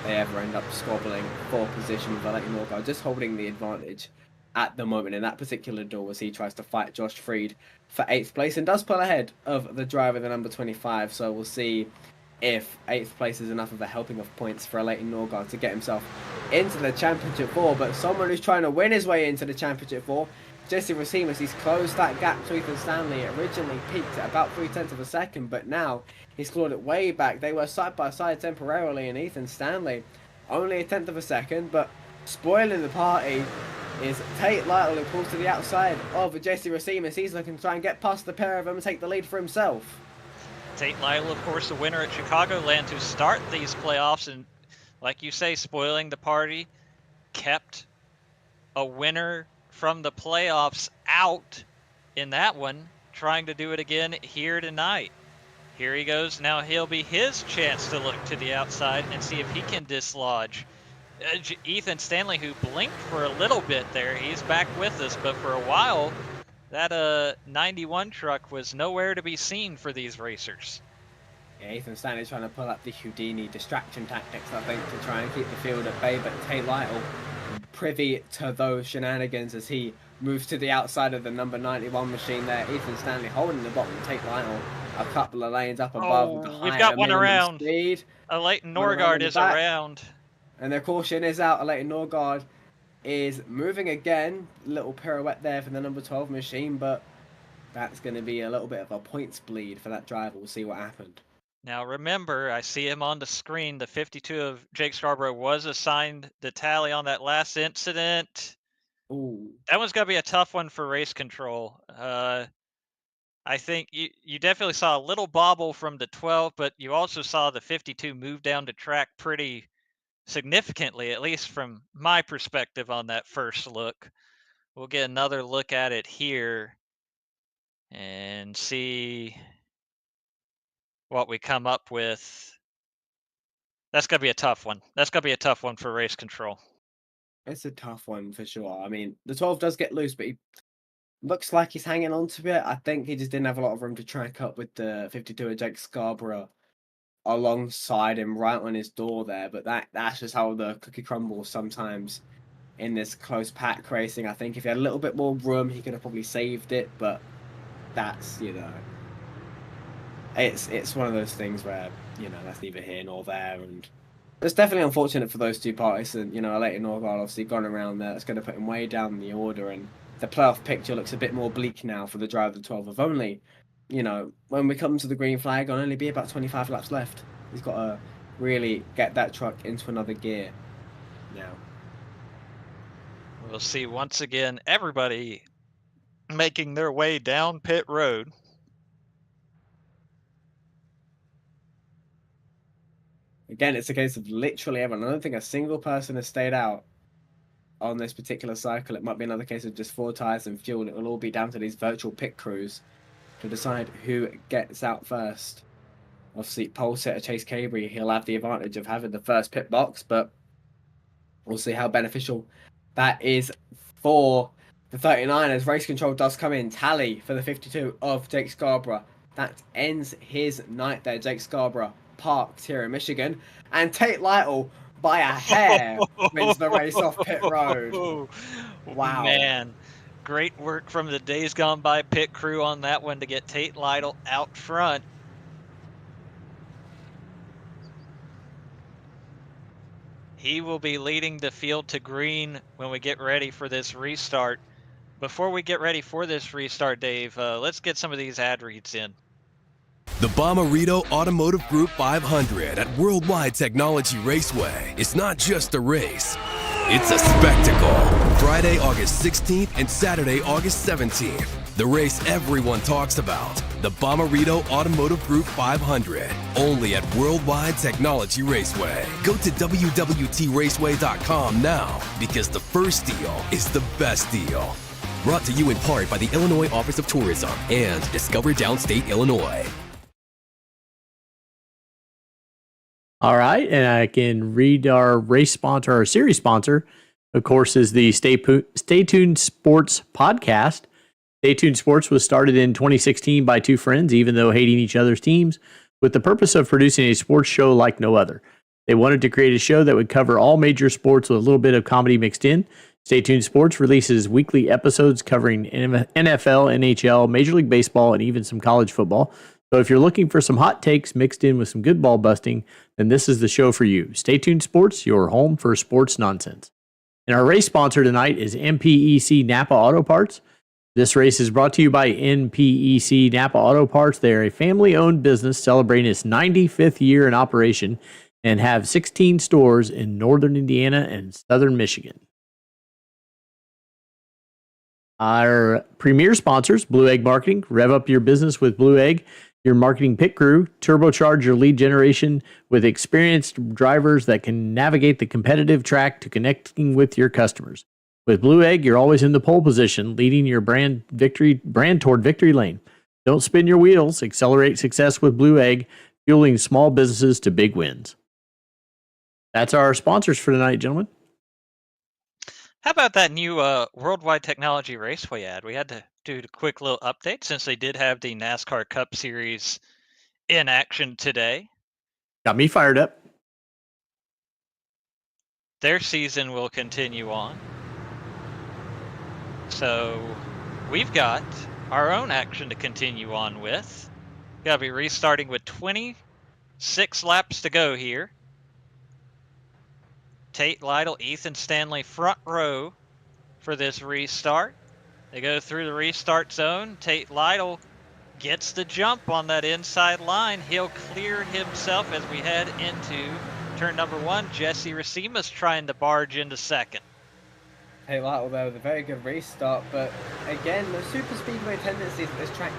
they ever end up squabbling for position with Leighton Norgard just holding the advantage at the moment in that particular duel as he tries to fight Josh Freed for 8th place and does pull ahead of the driver, the number 25. So we'll see if 8th place is enough of a helping of points for Leighton Norgard to get himself into the Championship 4. But someone who's trying to win his way into the Championship 4, Jesse Racines, he's closed that gap to Ethan Stanley. It originally peaked at about 0.3 of a second, but now he's clawed it way back. They were side by side temporarily, and Ethan Stanley only 1/10 of a second, but spoiling the party is Tate Lytle, who pulls to the outside of Jesse Racines. He's looking to try and get past the pair of them and take the lead for himself. Tate Lytle, of course, the winner at Chicagoland to start these playoffs, and like you say, spoiling the party, kept a winner from the playoffs out in that one, trying to do it again here tonight. Here he goes. Now he'll be his chance to look to the outside and see if he can dislodge Ethan Stanley, who blinked for a little bit there. He's back with us, but for a while, that 91 truck was nowhere to be seen for these racers. Yeah, Ethan Stanley's trying to pull up the Houdini distraction tactics, I think, to try and keep the field at bay, but Tate Lytle privy to those shenanigans as he moves to the outside of the number 91 machine there. Ethan Stanley holding the bottom, Tate Lytle a couple of lanes up above with the higher we've got one around. Speed. Leighton Norgard is around. And the caution is out. Leighton Norgard is moving again. Little pirouette there for the number 12 machine, but that's going to be a little bit of a points bleed for that driver. We'll see what happened. Now remember, I see him on the screen. The 52 of Jake Scarborough was assigned the tally on that last incident. Ooh. That one's going to be a tough one for race control. I think you definitely saw a little bobble from the 12, but you also saw the 52 move down the track pretty significantly, at least from my perspective on that first look. We'll get another look at it here and see what we come up with. That's going to be a tough one. That's going to be a tough one for race control. It's a tough one for sure. I mean, the 12 does get loose, but he looks like he's hanging on to it. I think he just didn't have a lot of room to track up with the 52 of Jake Scarborough alongside him right on his door there. But that's just how the cookie crumbles sometimes in this close pack racing. I think if he had a little bit more room, he could have probably saved it. But that's, you know, it's one of those things where, you know, that's neither here nor there. And it's definitely unfortunate for those two parties. And, you know, Leighton Norgard obviously gone around there. That's going to put him way down the order. And the playoff picture looks a bit more bleak now for the driver of the 12 of only, you know, when we come to the green flag, I'll only be about 25 laps left. He's got to really get that truck into another gear now. We'll see once again everybody making their way down pit road. Again, it's a case of literally everyone. I don't think a single person has stayed out on this particular cycle. It might be another case of just 4 tires and fuel. It will all be down to these virtual pit crews to decide who gets out first. Obviously, pole sitter Chase Cabry, he'll have the advantage of having the first pit box, but we'll see how beneficial that is for the 39 as race control does come in. Tally for the 52 of Jake Scarborough. That ends his night there. Jake Scarborough parked here in Michigan. And Tate Lytle, by a hair, wins the race off pit road. Wow. Man, great work from the Days Gone By pit crew on that one to get Tate Lytle out front. He will be leading the field to green when we get ready for this restart. Before we get ready for this restart, Dave, let's get some of these ad reads in. The Bommarito Automotive Group 500 at Worldwide Technology Raceway is not just a race, it's a spectacle. Friday, August 16th and Saturday, August 17th. The race everyone talks about. The Bommarito Automotive Group 500, only at Worldwide Technology Raceway. Go to www.traceway.com now because the first deal is the best deal. Brought to you in part by the Illinois Office of Tourism and Discover Downstate Illinois. All right, and I can read our race sponsor, our series sponsor, of course, is the Stay Tuned Sports podcast. Stay Tuned Sports was started in 2016 by two friends, even though hating each other's teams, with the purpose of producing a sports show like no other. They wanted to create a show that would cover all major sports with a little bit of comedy mixed in. Stay Tuned Sports releases weekly episodes covering NFL, NHL, Major League Baseball, and even some college football. So if you're looking for some hot takes mixed in with some good ball busting, then this is the show for you. Stay Tuned Sports, your home for sports nonsense. And our race sponsor tonight is MPEC Napa Auto Parts. This race is brought to you by MPEC Napa Auto Parts. They are a family-owned business celebrating its 95th year in operation and have 16 stores in northern Indiana and southern Michigan. Our premier sponsors, Blue Egg Marketing. Rev up your business with Blue Egg, your marketing pit crew. Turbocharge your lead generation with experienced drivers that can navigate the competitive track to connecting with your customers. With Blue Egg, you're always in the pole position, leading your brand toward victory lane. Don't spin your wheels. Accelerate success with Blue Egg, fueling small businesses to big wins. That's our sponsors for tonight, gentlemen. How about that new Worldwide Technology Raceway ad? We had to do a quick little update since they did have the NASCAR Cup Series in action today. Got me fired up. Their season will continue on. So we've got our own action to continue on with. Got to be restarting with 26 laps to go here. Tate Lytle, Ethan Stanley front row for this restart. They go through the restart zone. Tate Lytle gets the jump on that inside line. He'll clear himself as we head into turn number one. Jesse Racima's trying to barge into second. Tate Lytle there with a very good restart, but again, the super speedway tendencies that this track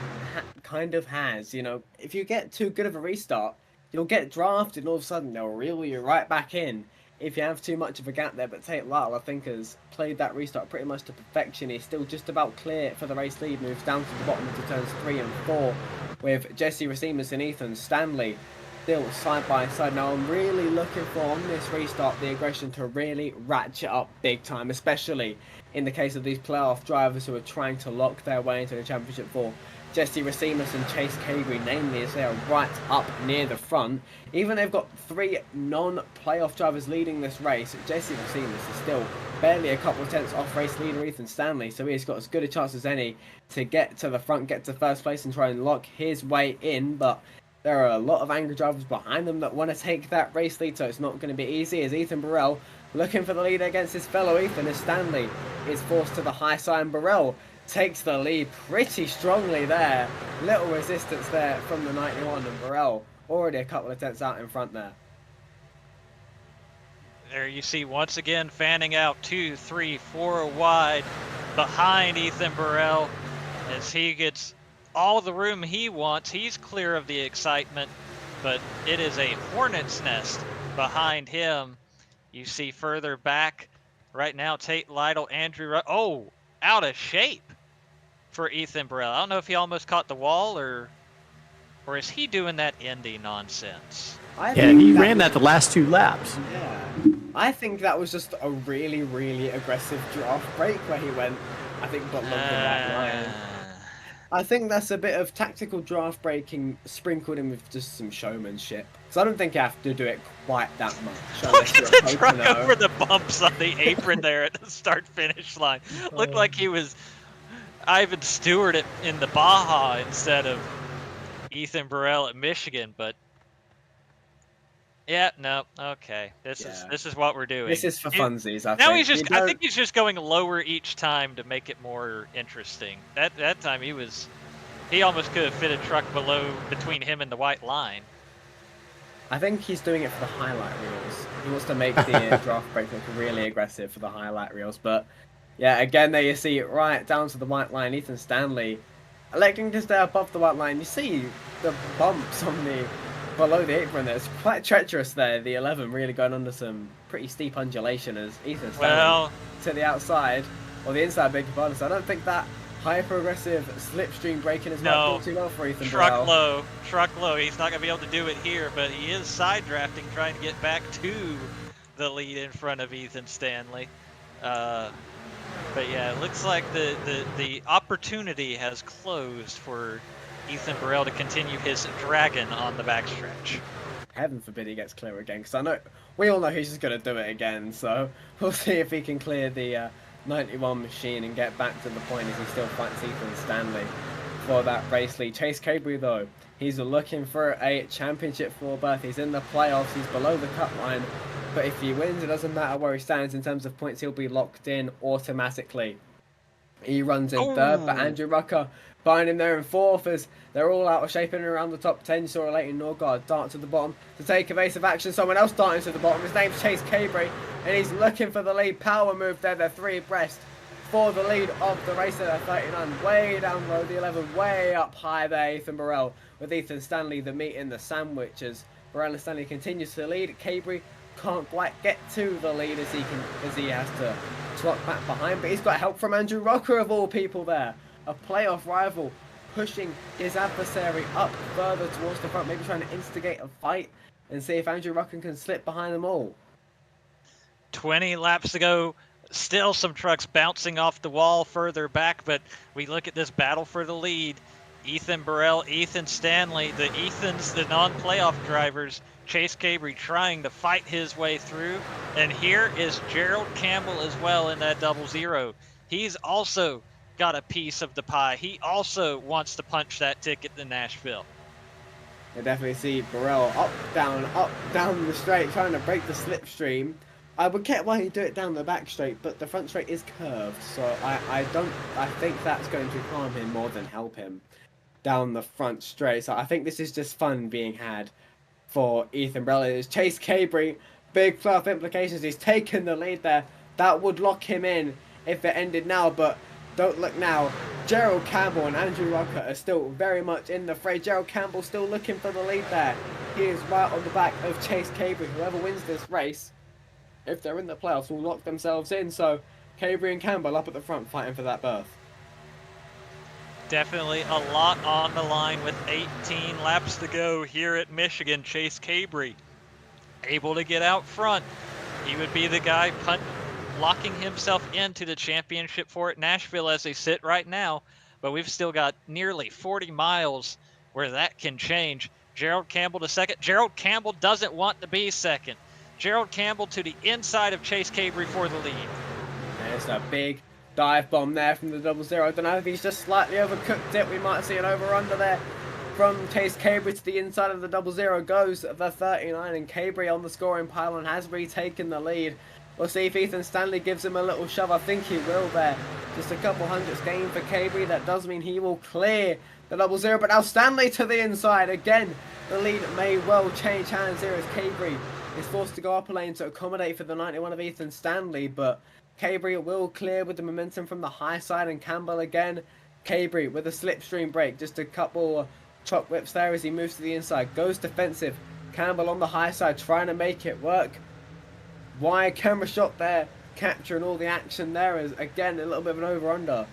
kind of has. You know, if you get too good of a restart, you'll get drafted and all of a sudden they'll reel you right back in if you have too much of a gap there. But Tate Lytle, I think, has played that restart pretty much to perfection. He's still just about clear for the race lead, moves down to the bottom into turns 3 and 4 with Jesse Racimas and Ethan Stanley still side by side. Now I'm really looking for on this restart the aggression to really ratchet up big time, especially in the case of these playoff drivers who are trying to lock their way into the championship for Jesse Racimas and Chase Cabry, namely, as they are right up near the front. Even they've got 3 non-playoff drivers leading this race, Jesse Racimas is still barely a couple of tenths off race leader Ethan Stanley, so he's got as good a chance as any to get to the front, get to first place and try and lock his way in. But there are a lot of angry drivers behind them that want to take that race lead, so it's not going to be easy as Ethan Burrell looking for the lead against his fellow Ethan as Stanley is forced to the high side and Burrell takes the lead pretty strongly there. Little resistance there from the 91 and Burrell already a couple of tenths out in front there. There you see once again fanning out 2, 3, 4 wide behind Ethan Burrell as he gets all the room he wants. He's clear of the excitement, but it is a hornet's nest behind him. You see further back right now Tate Lytle, Andrew, out of shape. for Ethan Burrell. I don't know if he almost caught the wall or is he doing that Indy nonsense? Yeah, he ran that the last 2 laps. Yeah. I think that was just a really, really aggressive draft break where he went, I think, below the white line. I think that's a bit of tactical draft breaking sprinkled in with just some showmanship. Because I don't think you have to do it quite that much. Look at the truck over the bumps on the apron there at the start-finish line. Looked like he was Ivan Stewart in the Baja instead of Ethan Burrell at Michigan, but yeah, no, okay. This is what we're doing. This is for funsies, I now think. I think he's just going lower each time to make it more interesting. That time he almost could have fit a truck between him and the white line. I think he's doing it for the highlight reels. He wants to make the draft break look really aggressive for the highlight reels. But yeah, again, there you see it right down to the white line. Ethan Stanley electing to stay above the white line. You see the bumps on below the apron there. It's quite treacherous there. The 11 really going under some pretty steep undulation as Ethan Stanley to the outside, or the inside, beg your pardon. So I don't think that hyper-aggressive slipstream braking is not too well for Ethan Burrell. Truck low. He's not going to be able to do it here, but he is side drafting, trying to get back to the lead in front of Ethan Stanley. But yeah, it looks like the opportunity has closed for Ethan Burrell to continue his dragon on the backstretch. Heaven forbid he gets clear again, because we all know he's just going to do it again. So we'll see if he can clear the 91 machine and get back to the point as he still fights Ethan Stanley for that race lead. Chase Cabry, though, he's looking for a championship floor berth. He's in the playoffs. He's below the cut line. But if he wins, it doesn't matter where he stands in terms of points. He'll be locked in automatically. He runs in third, but Andrew Rucker behind him there in fourth as they're all out of shape in and around the top 10. You saw Leighton Norgard dart to the bottom to take evasive action. Someone else darting to the bottom. His name's Chase Cabry, and he's looking for the lead. Power move there. They're 3 abreast for the lead of the race at 39. Way down low, the 11 way up high there. Ethan Burrell with Ethan Stanley, the meat in the sandwich as Burrell and Stanley continues to lead. Cabry can't quite get to the lead as he has to slot back behind, but he's got help from Andrew Rucker of all people there. A playoff rival pushing his adversary up further towards the front, maybe trying to instigate a fight and see if Andrew Rucker can slip behind them all. 20 laps to go. Still some trucks bouncing off the wall further back, but we look at this battle for the lead. Ethan Burrell, Ethan Stanley, the non-playoff drivers, Chase Cabry trying to fight his way through. And here is Gerald Campbell as well in that 00. He's also got a piece of the pie. He also wants to punch that ticket to Nashville. I definitely see Burrell up, down the straight, trying to break the slipstream. I would get why he'd do it down the back straight, but the front straight is curved, so I think that's going to harm him more than help him down the front straight. So I think this is just fun being had for Ethan Burrell. It's Chase Cabry, big playoff implications. He's taken the lead there. That would lock him in if it ended now, but don't look now. Gerald Campbell and Andrew Rucker are still very much in the fray. Gerald Campbell still looking for the lead there. He is right on the back of Chase Cabry. Whoever wins this race, if they're in the playoffs, will lock themselves in. So Cabry and Campbell up at the front fighting for that berth. Definitely a lot on the line with 18 laps to go here at Michigan. Chase Cabry able to get out front. He would be the guy locking himself into the championship for at Nashville as they sit right now. But we've still got nearly 40 miles where that can change. Gerald Campbell to second. Gerald Campbell doesn't want to be second. Gerald Campbell to the inside of Chase Cabry for the lead. There's a big dive bomb there from the 00. I don't know if he's just slightly overcooked it. We might see an over-under there from Chase Cabry to the inside of the 00 goes the 39, and Cabry on the scoring pylon has retaken the lead. We'll see if Ethan Stanley gives him a little shove. I think he will there. Just a couple hundredths gain for Cabry. That does mean he will clear the 00, but now Stanley to the inside. Again, the lead may well change hands here as Cabry is forced to go up a lane to accommodate for the 91 of Ethan Stanley, but Cabry will clear with the momentum from the high side, and Campbell again. Cabry with a slipstream break, just a couple chop whips there as he moves to the inside, goes defensive. Campbell on the high side trying to make it work. Wide camera shot there, capturing all the action there as again a little bit of an over-under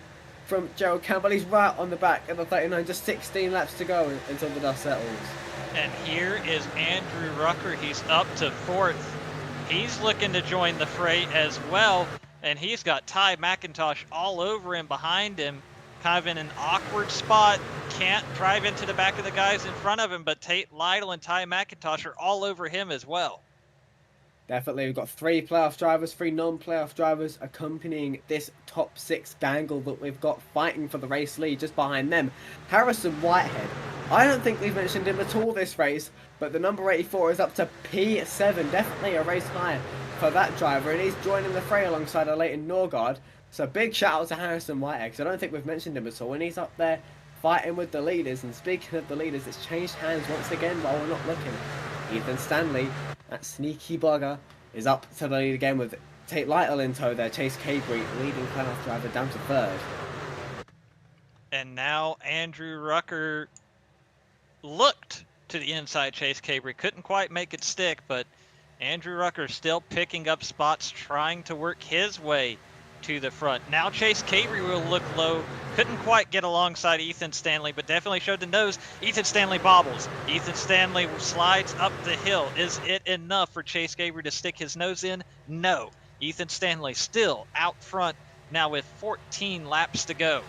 from Gerald Campbell. He's right on the back of the 39, just 16 laps to go until the dust settles. And here is Andrew Rucker. He's up to 4th. He's looking to join the fray as well, and he's got Ty McIntosh all over him, behind him, kind of in an awkward spot. Can't drive into the back of the guys in front of him, but Tate Lytle and Ty McIntosh are all over him as well. Definitely, we've got 3 playoff drivers, 3 non-playoff drivers accompanying this top 6 gangle that we've got fighting for the race lead. Just behind them, Harrison Whitehead. I don't think we've mentioned him at all this race, but the number 84 is up to P7, definitely a race higher for that driver, and he's joining the fray alongside a Leighton Norgard. So big shout out to Harrison Whitehead, because I don't think we've mentioned him at all, and he's up there fighting with the leaders. And speaking of the leaders, it's changed hands once again while we're not looking. Ethan Stanley, that sneaky bugger, is up to the lead again with Tate Lytle in tow there. Chase Cabry, leading playoff driver, down to 3rd. And now Andrew Rucker looked to the inside. Chase Cabry couldn't quite make it stick, but Andrew Rucker still picking up spots, trying to work his way to the front. Now Chase Cabry will look low. Couldn't quite get alongside Ethan Stanley, but definitely showed the nose. Ethan Stanley bobbles. Ethan Stanley slides up the hill. Is it enough for Chase Cabry to stick his nose in? No. Ethan Stanley still out front now with 14 laps to go.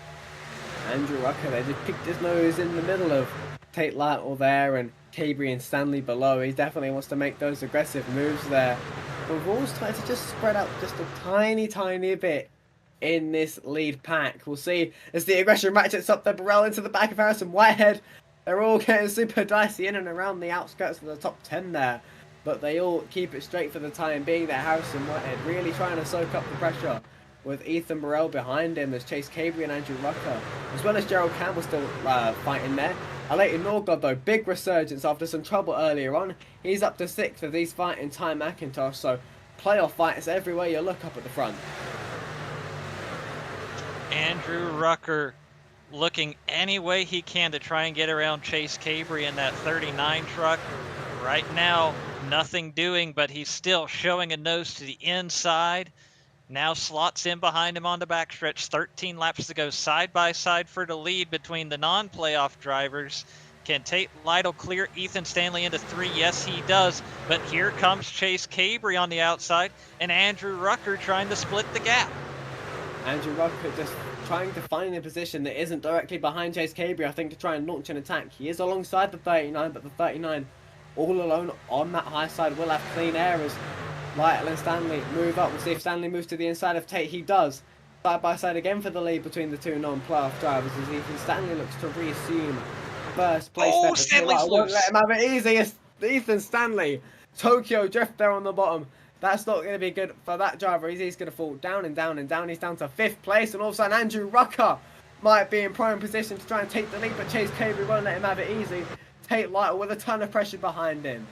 Andrew Rucker, they just picked his nose in the middle of Tate Lytle there and Cabry and Stanley below. He definitely wants to make those aggressive moves there. But Rawls trying to just spread out just a tiny bit in this lead pack. We'll see as the aggression ratchets up. The Burrell into the back of Harrison Whitehead. They're all getting super dicey in and around the outskirts of the top 10 there, but they all keep it straight for the time being there. Harrison Whitehead really trying to soak up the pressure with Ethan Burrell behind him as Chase Cabry and Andrew Rucker, as well as Gerald Campbell still fighting there. Leighton Norgard though, big resurgence after some trouble earlier on. He's up to 6th as he's fighting Ty McIntosh, so playoff fights everywhere you look up at the front. Andrew Rucker looking any way he can to try and get around Chase Cabry in that 39 truck. Right now, nothing doing, but he's still showing a nose to the inside. Now slots in behind him on the backstretch. 13 laps to go, side by side for the lead between the non-playoff drivers. Can Tate Lytle clear Ethan Stanley into 3? Yes, he does. But here comes Chase Cabry on the outside, and Andrew Rucker trying to split the gap. Andrew Rucker just trying to find a position that isn't directly behind Chase Cabry, I think, to try and launch an attack. He is alongside the 39, but the 39 all alone on that high side will have clean air as Lytle and Stanley move up. We'll see if Stanley moves to the inside of Tate. He does. Side by side again for the lead between the 2 non-playoff drivers as Ethan Stanley looks to reassume first place. Oh, there. Stanley's I won't loose. let him have it easy. It's Ethan Stanley. Tokyo drift there on the bottom. That's not going to be good for that driver. He's going to fall down and down and down. He's down to 5th place, and all of a sudden Andrew Rucker might be in prime position to try and take the lead, but Chase Cabry won't let him have it easy. Tate Lytle with a ton of pressure behind him.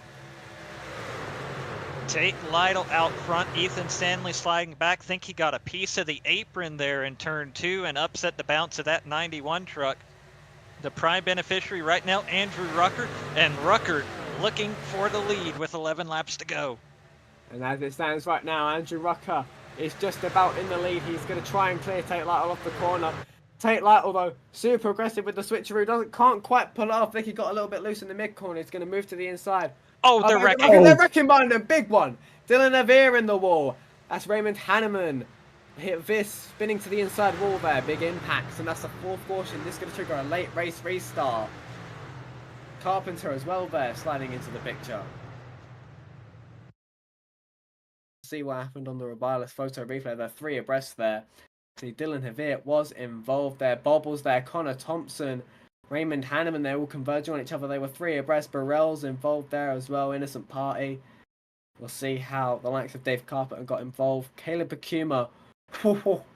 Tate Lytle out front. Ethan Stanley sliding back. Think he got a piece of the apron there in turn 2 and upset the bounce of that 91 truck. The prime beneficiary right now, Andrew Rucker, and Rucker looking for the lead with 11 laps to go. And as it stands right now, Andrew Rucker is just about in the lead. He's going to try and clear Tate Lytle off the corner. Tate Lytle, though, super aggressive with the switcheroo. Can't quite pull it off. I think he got a little bit loose in the mid-corner. He's going to move to the inside. Oh, they're wrecking. They're wrecking behind him. Big one. Dylan Avere in the wall. That's Raymond Hanneman. Hit this spinning to the inside wall there. Big impacts. And that's the 4th caution. This is going to trigger a late race restart. Carpenter as well there, sliding into the picture. See what happened on the Robiles photo replay. They're 3 abreast there. See, Dylan Havir was involved there. Bobbles there. Connor Thompson, Raymond Hanneman, they're all converging on each other. They were 3 abreast. Burrell's involved there as well. Innocent Party. We'll see how the likes of Dave Carpenter got involved. Caleb Bakuma.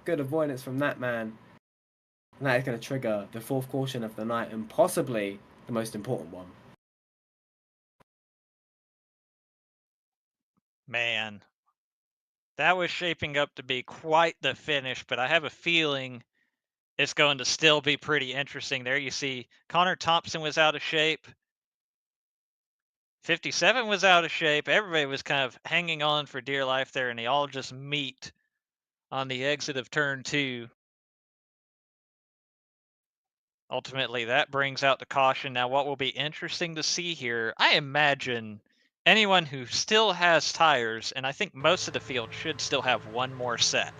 Good avoidance from that man. And that is going to trigger the 4th caution of the night and possibly the most important one. Man, that was shaping up to be quite the finish, but I have a feeling it's going to still be pretty interesting. There you see Connor Thompson was out of shape. 57 was out of shape. Everybody was kind of hanging on for dear life there, and they all just meet on the exit of turn 2. Ultimately, that brings out the caution. Now, what will be interesting to see here, I imagine anyone who still has tires, and I think most of the field should still have one more set.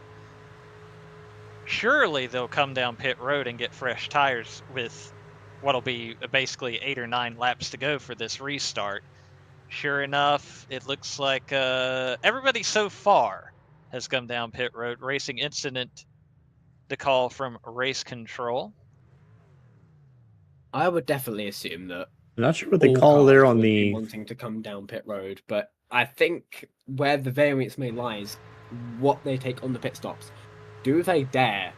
Surely they'll come down pit road and get fresh tires with what'll be basically 8 or 9 laps to go for this restart. Sure enough, it looks like everybody so far has come down pit road. Racing incident to call from race control. I would definitely assume that I'm not sure what they all call there cars on would be the. wanting to come down pit road, but I think where the variance may lie is what they take on the pit stops. Do they dare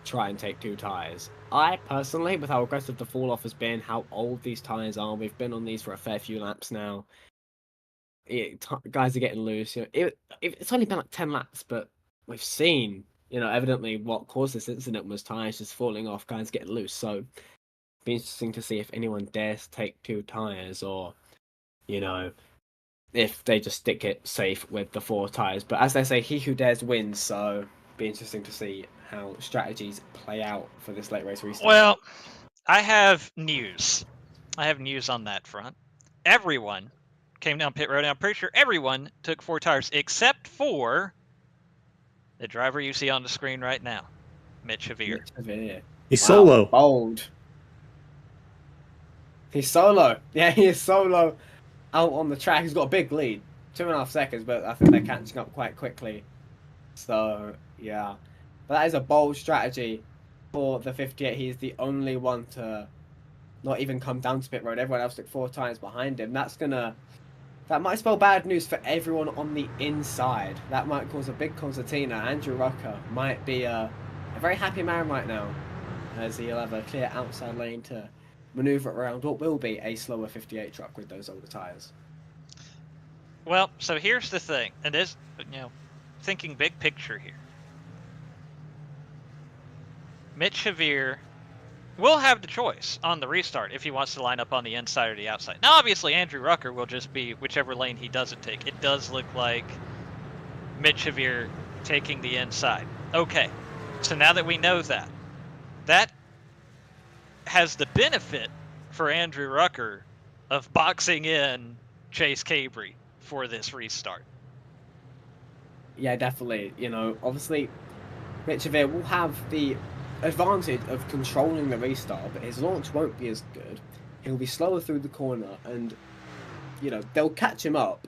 try and take 2 tires? I personally, with how aggressive the fall off has been, how old these tires are, we've been on these for a fair few laps now. Guys are getting loose. You know, it's only been like 10 laps, but we've seen, evidently what caused this incident was tires just falling off, guys getting loose. So be interesting to see if anyone dares take 2 tires, or if they just stick it safe with the 4 tires. But as they say, he who dares wins. So be interesting to see how strategies play out for this late race restart. Well, I have news. I have news on that front. Everyone came down pit road, and I'm pretty sure everyone took 4 tires except for the driver you see on the screen right now, Mitch Havier. He's solo. Bold. He's solo. Yeah, he is solo out on the track. He's got a big lead, 2.5 seconds, but I think they're catching up quite quickly. So yeah, but that is a bold strategy for the 58. He's the only one to not even come down to pit road. Everyone else took 4 tires behind him. That might spell bad news for everyone on the inside. That might cause a big concertina. Andrew Rucker might be a very happy man right now, as he'll have a clear outside lane to maneuver around what will be a slower 58 truck with those older tires. Well, so here's the thing, and this, thinking big picture here. Mitch Havier will have the choice on the restart if he wants to line up on the inside or the outside. Now, obviously, Andrew Rucker will just be whichever lane he doesn't take. It does look like Mitch Havier taking the inside. Okay, so now that we know that, that has the benefit for Andrew Rucker of boxing in Chase Cabry for this restart. Yeah, definitely. Obviously, Mitch Havier will have the advantage of controlling the restart, but his launch won't be as good. He'll be slower through the corner, and they'll catch him up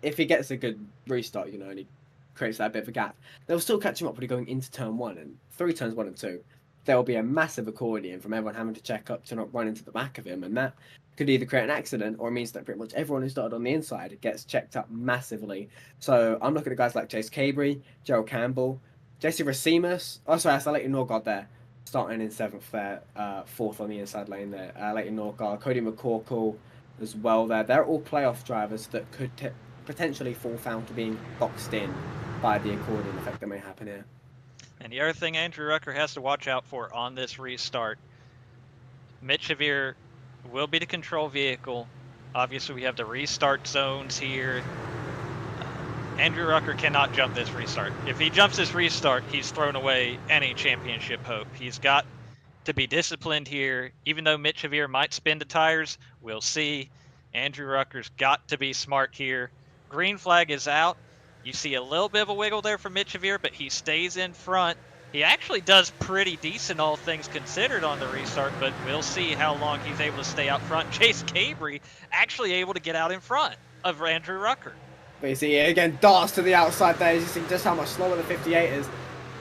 if he gets a good restart. And he creates that bit of a gap. They'll still catch him up when he's going into turn 1, and through turns 1 and 2, there will be a massive accordion from everyone having to check up to not run into the back of him, and that could either create an accident or it means that pretty much everyone who started on the inside gets checked up massively. So I'm looking at guys like Chase Cabry, Gerald Campbell, Jesse Racimus. Oh, sorry, that's Leighton Norgard there, starting in 7th there, 4th on the inside lane there. Leighton Norgard, Cody McCorkle as well there. They're all playoff drivers that could potentially fall foul to being boxed in by the accordion effect that may happen here. And the other thing Andrew Rucker has to watch out for on this restart, Mitch Havier will be the control vehicle. Obviously, we have the restart zones here. Andrew Rucker cannot jump this restart. If he jumps this restart, he's thrown away any championship hope. He's got to be disciplined here. Even though Mitch Havier might spin the tires, we'll see. Andrew Rucker's got to be smart here. Green flag is out. You see a little bit of a wiggle there from Mitch Havier, but he stays in front. He actually does pretty decent, all things considered, on the restart, but we'll see how long he's able to stay out front. Chase Cabry actually able to get out in front of Andrew Rucker. But you see, again, darts to the outside there. You see just how much slower the 58 is.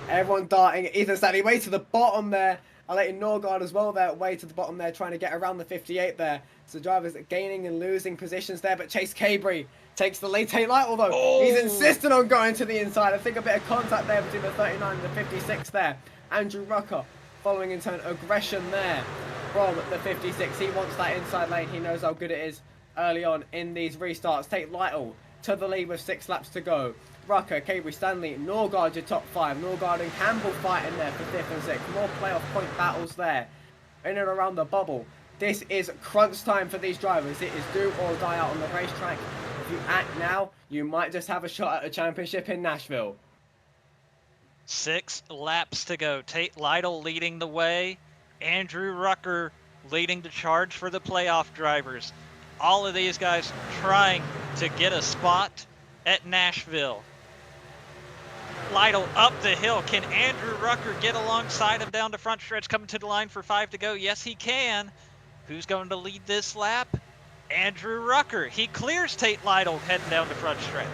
Everyone darting. Ethan Stanley way to the bottom there. Leighton Norgard as well there, way to the bottom there, trying to get around the 58 there. So drivers gaining and losing positions there, but Chase Cabry takes the lead. Tate Light, although he's insistent on going to the inside. I think a bit of contact there between the 39 and the 56 there. Andrew Rucker following in turn aggression there from the 56. He wants that inside lane. He knows how good it is early on in these restarts. Tate Lytle to the lead with 6 laps to go. Rucker, Cabry, Stanley, Norgard your top 5. Norgard and Campbell fighting there for 5th and 6th. More playoff point battles there in and around the bubble. This is crunch time for these drivers. It is do or die out on the racetrack. If you act now, you might just have a shot at a championship in Nashville. 6 laps to go. Tate Lytle leading the way. Andrew Rucker leading the charge for the playoff drivers. All of these guys trying to get a spot at Nashville. Lytle up the hill. Can Andrew Rucker get alongside him down the front stretch, coming to the line for 5 to go? Yes, he can. Who's going to lead this lap? Andrew Rucker. He clears Tate Lytle heading down the front stretch.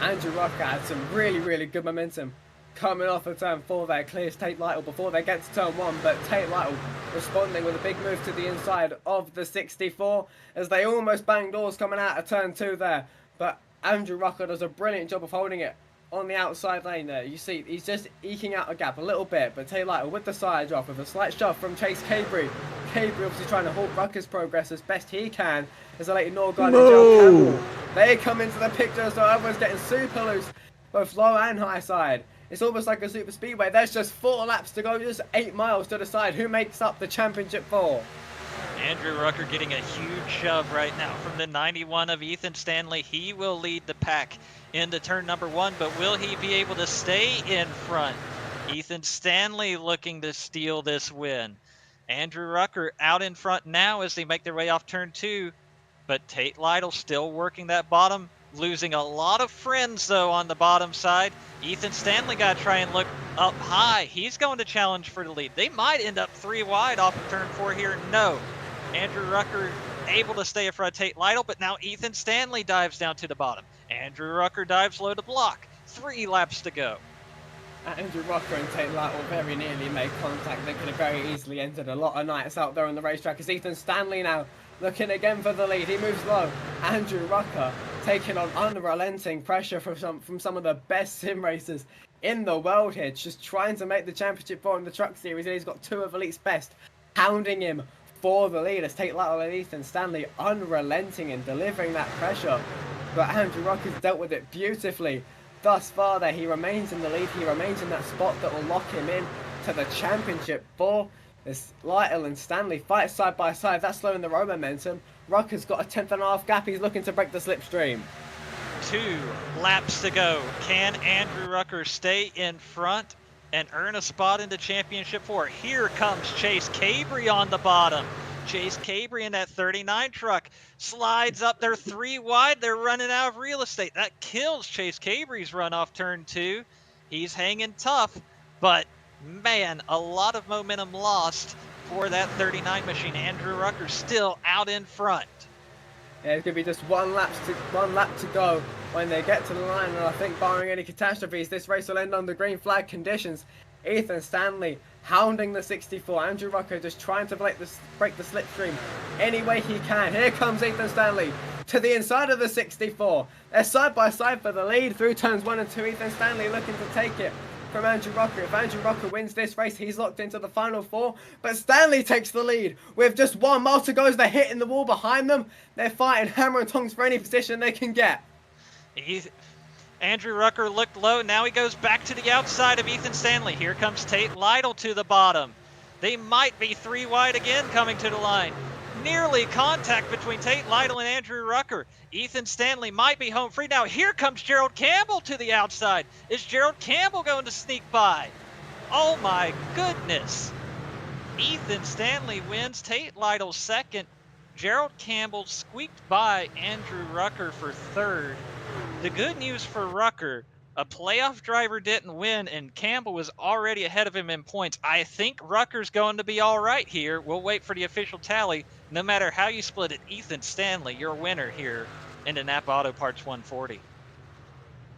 Andrew Rucker had some really good momentum coming off of turn 4 there, clears Tate Lytle before they get to turn 1, but Tate Lytle responding with a big move to the inside of the 64 as they almost bang doors coming out of turn 2 there, but Andrew Rucker does a brilliant job of holding it on the outside lane there. You see he's just eking out a gap a little bit, but Tate Lytle with the side drop with a slight shove from Chase Cabrey. Cabrey obviously trying to halt Rucker's progress as best he can as a late Norgard and Joe Campbell. They come into the picture, so everyone's getting super loose, both low and high side. It's almost like a super speedway. There's just 4 laps to go, just 8 miles to decide who makes up the championship 4. Andrew Rucker getting a huge shove right now from the 91 of Ethan Stanley. He will lead the pack into turn number 1, but will he be able to stay in front? Ethan Stanley looking to steal this win. Andrew Rucker out in front now as they make their way off turn 2, but Tate Lytle still working that bottom, losing a lot of friends though on the bottom side. Ethan Stanley got to try and look up high. He's going to challenge for the lead. They might end up 3 wide off of turn 4 here. No. Andrew Rucker able to stay in front of Tate Lytle, but now Ethan Stanley dives down to the bottom. Andrew Rucker dives low to block. 3 laps to go. Andrew Rucker and Tate Lytle very nearly made contact. They could have very easily ended a lot of nights out there on the racetrack. As Ethan Stanley now looking again for the lead. He moves low. Andrew Rucker taking on unrelenting pressure from some of the best sim racers in the world here, just trying to make the championship 4 in the truck series. And he's got 2 of Elite's best hounding him for the lead as Tate Lytle and Ethan Stanley unrelenting and delivering that pressure. But Andrew Rucker's dealt with it beautifully thus far there. He remains in the lead. He remains in that spot that will lock him in to the championship 4. As Lytle and Stanley fight side by side, that's slowing the road momentum. Rucker's got a 10th.5 gap. He's looking to break the slipstream. 2 laps to go. Can Andrew Rucker stay in front and earn a spot in the championship 4? Here comes Chase Cabrey on the bottom. Chase Cabrey in that 39 truck slides up there 3 wide. They're running out of real estate. That kills Chase Cabrey's run off turn 2. He's hanging tough, but man, a lot of momentum lost for that 39 machine. Andrew Rucker still out in front. Yeah, it's going to be just one lap to go when they get to the line, and I think barring any catastrophes, this race will end under green flag conditions. Ethan Stanley hounding the 64. Andrew Rucker just trying to break the slipstream any way he can. Here comes Ethan Stanley to the inside of the 64. They're side by side for the lead through turns 1 and 2. Ethan Stanley looking to take it from Andrew Rucker. If Andrew Rucker wins this race, he's locked into the final 4. But Stanley takes the lead with just 1 mile to go as they're hitting the wall behind them. They're fighting hammer and tongs for any position they can get. Andrew Rucker looked low. Now he goes back to the outside of Ethan Stanley. Here comes Tate Lytle to the bottom. They might be 3 wide again coming to the line. Nearly contact between Tate Lytle and Andrew Rucker. Ethan Stanley might be home free. Now here comes Gerald Campbell to the outside. Is Gerald Campbell going to sneak by? Oh my goodness. Ethan Stanley wins. Tate Lytle second. Gerald Campbell squeaked by Andrew Rucker for third. The good news for Rucker, a playoff driver didn't win, and Campbell was already ahead of him in points. I think Rucker's going to be all right here. We'll wait for the official tally. No matter how you split it, Ethan Stanley, your winner here in the Napa Auto Parts 140.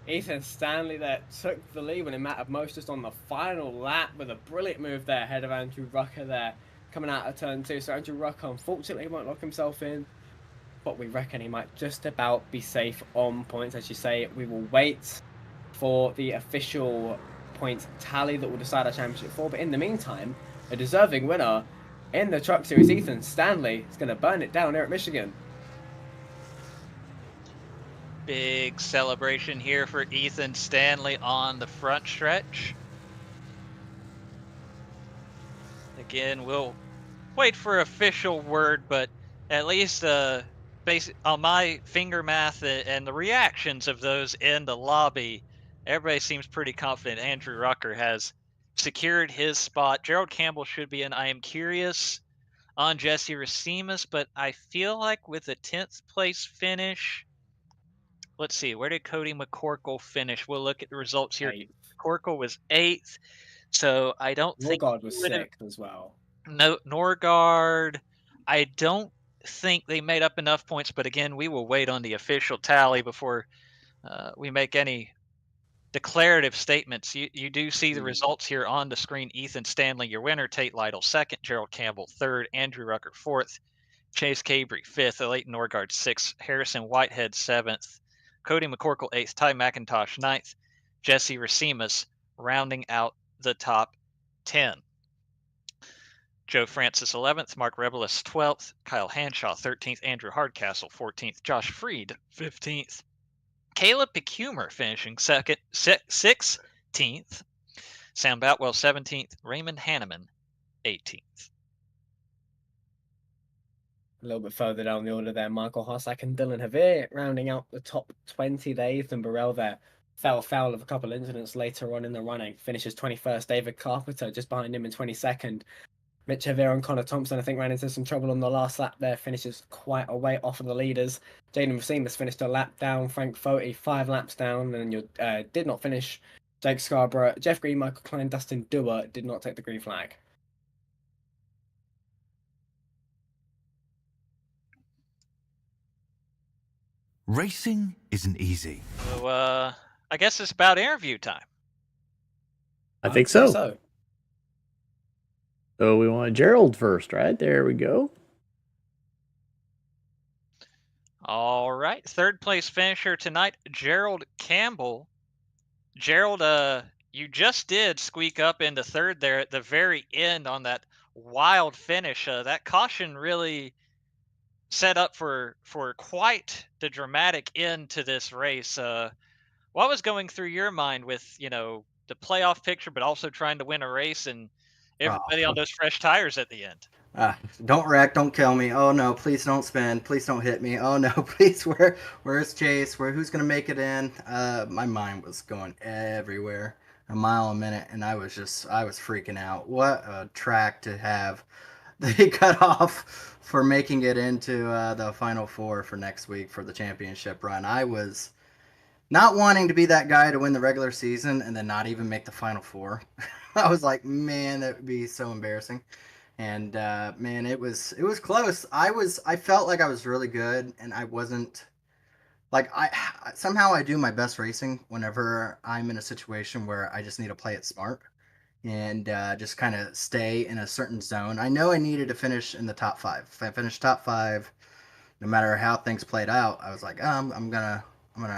Ethan Stanley there took the lead when it mattered most, just on the final lap with a brilliant move there ahead of Andrew Rucker there coming out of turn 2. So Andrew Rucker unfortunately won't lock himself in, but we reckon he might just about be safe on points. As you say, we will wait for the official point tally that will decide our championship 4. But in the meantime, a deserving winner in the Truck Series, Ethan Stanley, is going to burn it down here at Michigan. Big celebration here for Ethan Stanley on the front stretch. Again, we'll wait for official word, but at least on my finger math and the reactions of those in the lobby, everybody seems pretty confident Andrew Rucker has secured his spot. Gerald Campbell should be in. I am curious on Jesse Racimas, but I feel like with a 10th place finish, let's see, where did Cody McCorkle finish? We'll look at the results here. 8th. McCorkle was 8th, so I don't think Norgard was he would have. 6th as well. No, Norgard, I don't think they made up enough points, but again, we will wait on the official tally before we make any declarative statements. You do see the results here on the screen. Ethan Stanley, your winner. Tate Lytle, second. Gerald Campbell, third. Andrew Rucker, fourth. Chase Cabry, fifth. Leighton Norgard, sixth. Harrison Whitehead, seventh. Cody McCorkle, eighth. Ty McIntosh, ninth. Jesse Racimas rounding out the top 10. Joe Francis, 11th. Mark Rebelis, 12th. Kyle Hanshaw, 13th. Andrew Hardcastle, 14th. Josh Freed, 15th. Caleb Pecumer finishing 16th. Sam Boutwell, 17th. Raymond Hanneman, 18th. A little bit further down the order there, Michael Hossack and Dylan Havir rounding out the top 20 there. Ethan Burrell there fell foul of a couple incidents later on in the running. Finishes 21st. David Carpenter just behind him in 22nd. Mitch Havir and Connor Thompson, I think, ran into some trouble on the last lap there. Finishes quite a way off of the leaders. Jaden Racimas finished a lap down. Frank Foti 5 laps down. And you did not finish. Jake Scarborough, Jeff Green, Michael Klein, Dustin Dewar did not take the green flag. Racing isn't easy. So I guess it's about interview time. I think so. So we want Gerald first, right? There we go. All right. Third place finisher tonight, Gerald Campbell. Gerald, you just did squeak up into third there at the very end on that wild finish. That caution really set up for quite the dramatic end to this race. What was going through your mind with, the playoff picture, but also trying to win a race and everybody on those fresh tires at the end? Don't wreck, don't kill me. Oh no, please don't spin. Please don't hit me. Oh no, please, where's Chase? Who's gonna make it in? My mind was going everywhere, a mile a minute, and I was freaking out. What a track to have. They cut off for making it into the Final Four for next week for the championship run. I was not wanting to be that guy to win the regular season and then not even make the Final Four. I was like, man, that would be so embarrassing. And man, it was close. I felt like I was really good, and I wasn't like somehow I do my best racing whenever I'm in a situation where I just need to play it smart and just kind of stay in a certain zone. I know I needed to finish in the top 5. If I finished top 5, no matter how things played out, I was like, I'm gonna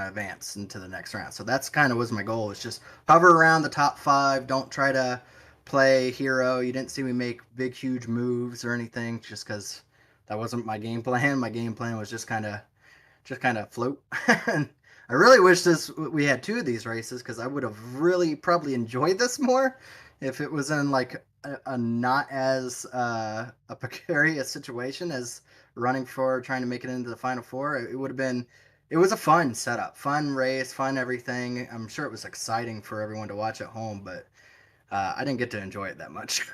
advance into the next round. So that's kind of was my goal, is just hover around the top 5. Don't try to play hero. You didn't see me make big, huge moves or anything, just because that wasn't my game plan. My game plan was just kind of float. And I really wish we had 2 of these races, because I would have really probably enjoyed this more if it was in like a not as a precarious situation as running for trying to make it into the Final Four. It would have been. It was a fun setup, fun race, fun everything. I'm sure it was exciting for everyone to watch at home, but I didn't get to enjoy it that much.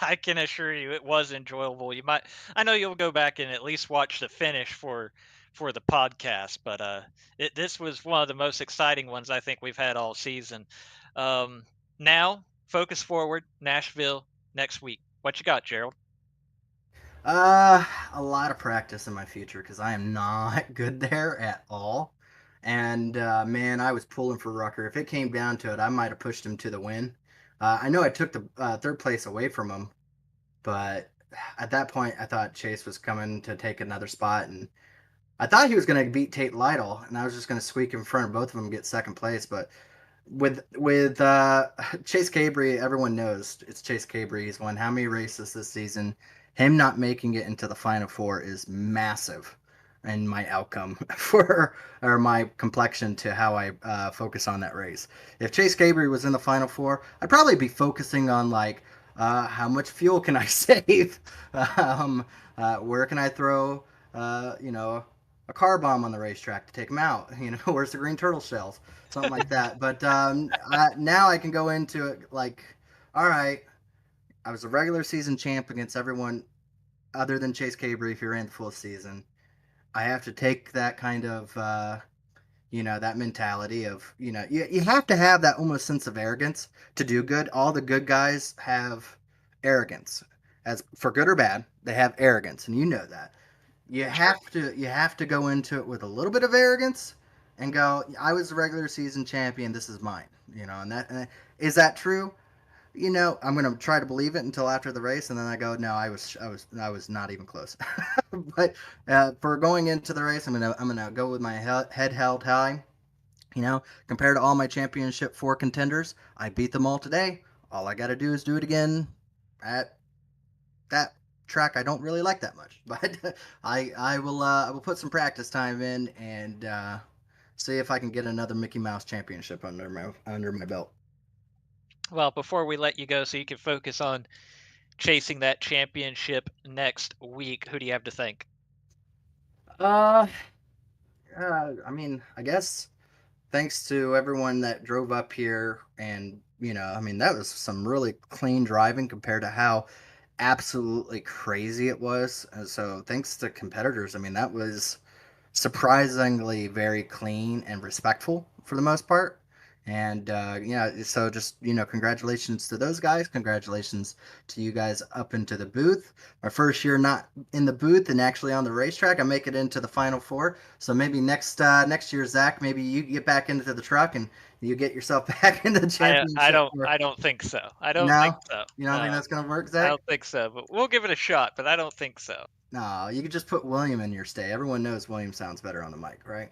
I can assure you it was enjoyable. I know you'll go back and at least watch the finish for the podcast, but this was one of the most exciting ones I think we've had all season. Now, focus forward, Nashville next week. What you got, Gerald? A lot of practice in my future, because I am not good there at all. And man, I was pulling for Rucker. If it came down to it, I might have pushed him to the win. I know I took the 3rd place away from him, but at that point, I thought Chase was coming to take another spot, and I thought he was going to beat Tate Lytle, and I was just going to squeak in front of both of them and get 2nd place. But with Chase Cabry, everyone knows it's Chase Cabry. He's won how many races this season? Him not making it into the Final Four is massive in my outcome or my complexion to how I focus on that race. If Chase Cabry was in the Final Four, I'd probably be focusing on like how much fuel can I save, where can I throw a car bomb on the racetrack to take them out. Where's the green turtle shells? Something like that. But now I can go into it like, all right, I was a regular season champ against everyone other than Chase Cabre if you ran the full season. I have to take that kind of, that mentality of, you have to have that almost sense of arrogance to do good. All the good guys have arrogance. As for good or bad, they have arrogance, and you know that. You have to go into it with a little bit of arrogance and go, I was the regular season champion, this is mine. And is that true? I'm gonna try to believe it until after the race, and then I go, no, I was not even close. But for going into the race, I'm gonna go with my head held high. Compared to all my championship 4 contenders, I beat them all today. All I got to do is do it again at that track I don't really like that much, but I will put some practice time in and see if I can get another Mickey Mouse championship under my belt. Well, before we let you go, so you can focus on chasing that championship next week, who do you have to thank? Uh, I guess thanks to everyone that drove up here, and that was some really clean driving compared to how absolutely crazy it was. So thanks to competitors, that was surprisingly very clean and respectful for the most part. And so just congratulations to those guys. Congratulations to you guys up into the booth. My first year not in the booth and actually on the racetrack. I make it into the final 4. So maybe next year, Zach, maybe you get back into the truck and you get yourself back into the championship. I don't think so. I don't think No, so. you don't think No, that's gonna work, I Zach? don't think so. But we'll give it a shot. But I don't think so. No, you could just put William in your stay. Everyone knows William sounds better on the mic, right?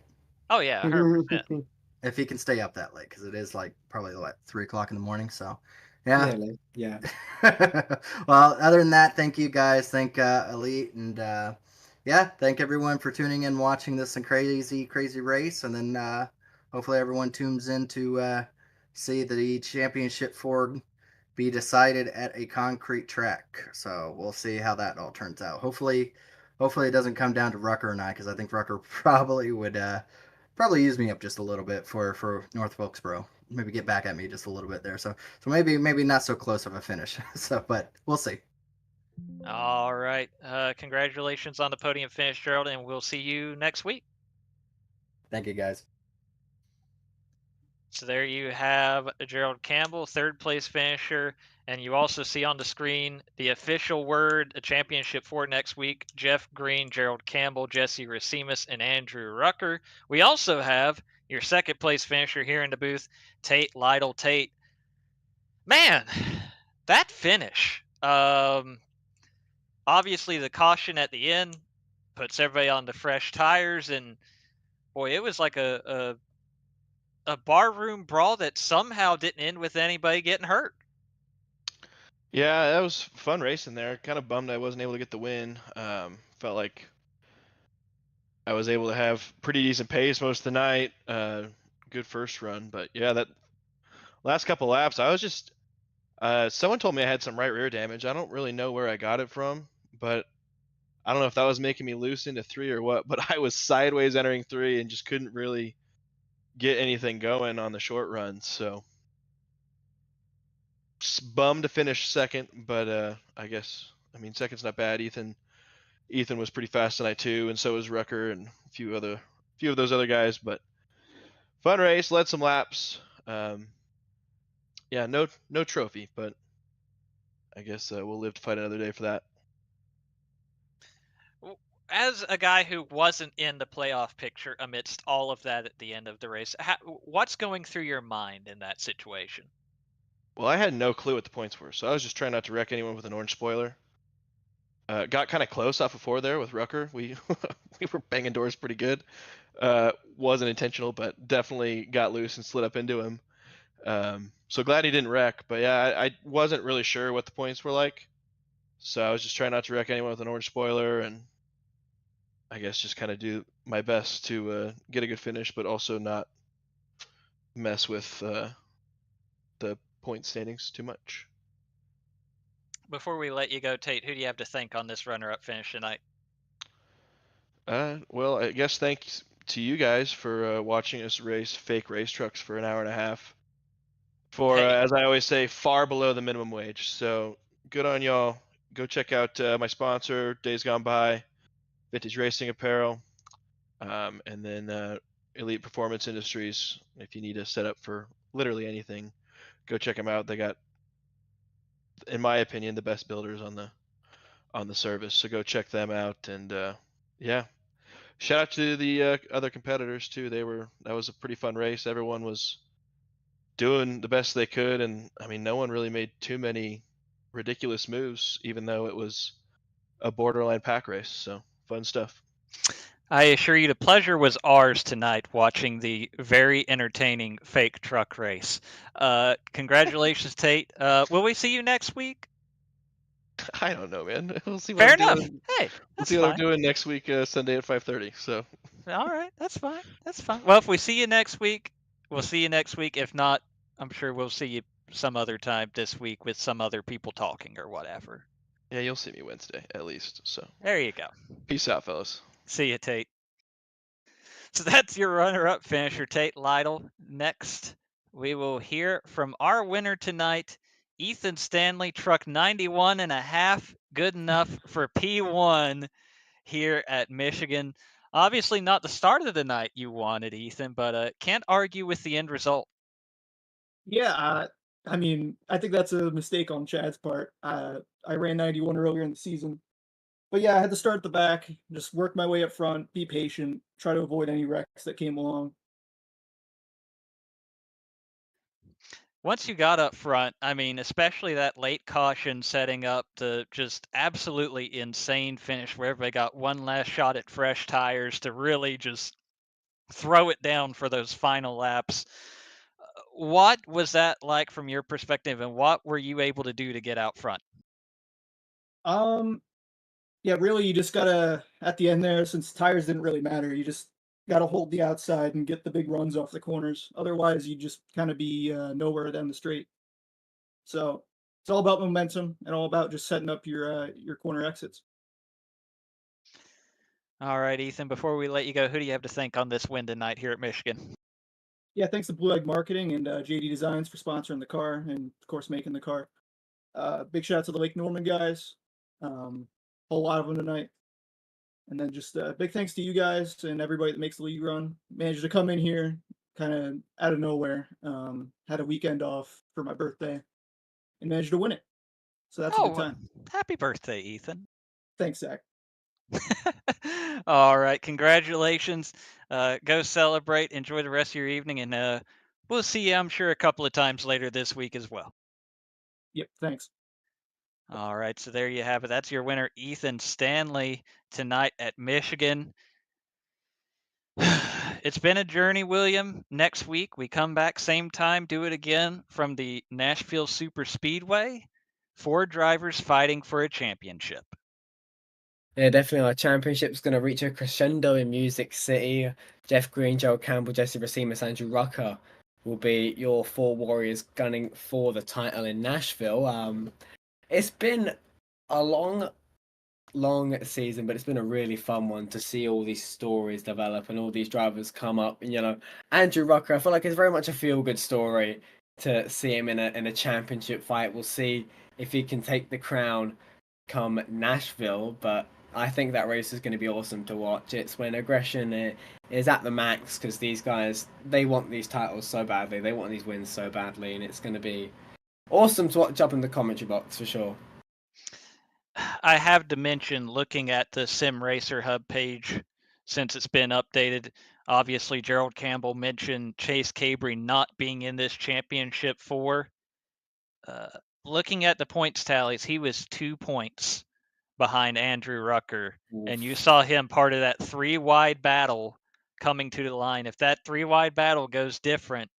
Oh yeah, 100%. If he can stay up that late, because it is like probably 3 o'clock in the morning. So, yeah. Nearly, yeah. Well, other than that, thank you guys. Thank Elite, and yeah, thank everyone for tuning in, watching this crazy, crazy race, and then hopefully everyone tunes in to see the championship 4 be decided at a concrete track. So we'll see how that all turns out. Hopefully it doesn't come down to Rucker and I, because I think Rucker probably would probably use me up just a little bit for North Wilkesboro. Maybe get back at me just a little bit there. So maybe not so close of a finish. So, but we'll see. All right. Congratulations on the podium finish, Gerald, and we'll see you next week. Thank you, guys. So there you have Gerald Campbell, 3rd place finisher. And you also see on the screen the official word, a championship 4 next week: Jeff Green, Gerald Campbell, Jesse Racimus, and Andrew Rucker. We also have your 2nd place finisher here in the booth, Tate Lytle. Tate, man, that finish. Obviously the caution at the end puts everybody on the fresh tires, and boy, it was like a barroom brawl that somehow didn't end with anybody getting hurt. Yeah, that was fun racing there. Kind of bummed I wasn't able to get the win. Felt like I was able to have pretty decent pace most of the night. Good first run, but yeah, that last couple laps, I was just. Someone told me I had some right rear damage. I don't really know where I got it from, but I don't know if that was making me loose into 3 or what. But I was sideways entering 3 and just couldn't really get anything going on the short run. So bummed to finish 2nd, but I guess second's not bad. Ethan was pretty fast tonight too, and so was Rucker and a few of those other guys. But fun race, led some laps. Yeah, no trophy, but I guess we'll live to fight another day for that. As a guy who wasn't in the playoff picture amidst all of that at the end of the race, what's going through your mind in that situation? Well, I had no clue what the points were, so I was just trying not to wreck anyone with an orange spoiler. Got kind of close off of 4 there with Rucker. We we were banging doors pretty good. Wasn't intentional, but definitely got loose and slid up into him. So glad he didn't wreck. But yeah, I wasn't really sure what the points were like, so I was just trying not to wreck anyone with an orange spoiler, and I guess just kind of do my best to get a good finish, but also not mess with the point standings too much. Before we let you go, Tate, who do you have to thank on this runner-up finish tonight? Well, I guess thanks to you guys for watching us race fake race trucks for an hour and a half. For Hey. as I always say, far below the minimum wage. So good on y'all. Go check out my sponsor, Days Gone By, Vintage Racing Apparel, and then Elite Performance Industries. If you need a setup for literally anything, go check them out. They got, in my opinion, the best builders on the service. So go check them out. And yeah, shout out to the other competitors too. That was a pretty fun race. Everyone was doing the best they could, and I mean, no one really made too many ridiculous moves, even though it was a borderline pack race. So fun stuff. I assure you, the pleasure was ours tonight watching the very entertaining fake truck race. Congratulations, Tate. Will we see you next week? I don't know, man. We'll see what Fair I'm enough. doing. Hey, We'll that's see what I'm fine. doing next week, Sunday at 5:30. So All right, that's fine. That's fine. Well, if we see you next week, we'll see you next week. If not, I'm sure we'll see you some other time this week with some other people talking or whatever. yeah, you'll see me Wednesday at least. So There you go. peace out, fellas. See you, Tate. So that's your runner-up finisher, Tate Lytle. Next, we will hear from our winner tonight, Ethan Stanley, truck 91 and a half, good enough for P1 here at Michigan. Obviously not the start of the night you wanted, Ethan, but can't argue with the end result. Yeah, I mean, I think that's a mistake on Chad's part. I ran 91 earlier in the season. But yeah, I had to start at the back, just work my way up front, be patient, try to avoid any wrecks that came along. Once you got up front, I mean, especially that late caution setting up to just absolutely insane finish where everybody got one last shot at fresh tires to really just throw it down for those final laps. What was that like from your perspective, and what were you able to do to get out front? Um, yeah, really, you just gotta at the end there, since tires didn't really matter, you just gotta hold the outside and get the big runs off the corners. Otherwise, you just kind of be nowhere down the straight. So it's all about momentum and all about just setting up your corner exits. All right, Ethan, before we let you go, who do you have to thank on this win tonight here at Michigan? Yeah, thanks to Blue Egg Marketing and JD Designs for sponsoring the car and of course making the car. Big shout out to the Lake Norman guys. Whole lot of them tonight. And then just big thanks to you guys and everybody that makes the league run. Managed to come in here kind of out of nowhere. Had a weekend off for my birthday and managed to win it. So that's a good time. Happy birthday, Ethan. Thanks, Zach. All right, congratulations. Go celebrate. Enjoy the rest of your evening, and we'll see you, I'm sure, a couple of times later this week as well. Yep, thanks. All right, so there you have it. That's your winner, Ethan Stanley, tonight at Michigan. It's been a journey, William. Next week, we come back same time, do it again from the Nashville Super Speedway. 4 drivers fighting for a championship. Yeah, definitely. Our championship's going to reach a crescendo in Music City. Jeff Green, Joe Campbell, Jesse Racines, Andrew Rucker will be your 4 warriors gunning for the title in Nashville. It's been a long season, but it's been a really fun one to see all these stories develop and all these drivers come up. And Andrew Rucker, I feel like it's very much a feel-good story to see him in a championship fight. We'll see if he can take the crown come Nashville, but I think that race is going to be awesome to watch. It's when aggression is at the max because these guys, they want these titles so badly, they want these wins so badly, and it's going to be awesome to watch up in the commentary box for sure. I have to mention, looking at the Sim Racer Hub page since it's been updated, obviously Gerald Campbell mentioned Chase Cabry not being in this championship for. Looking at the points tallies, he was 2 points behind Andrew Rucker, and you saw him part of that 3-wide battle coming to the line. If that 3-wide battle goes different,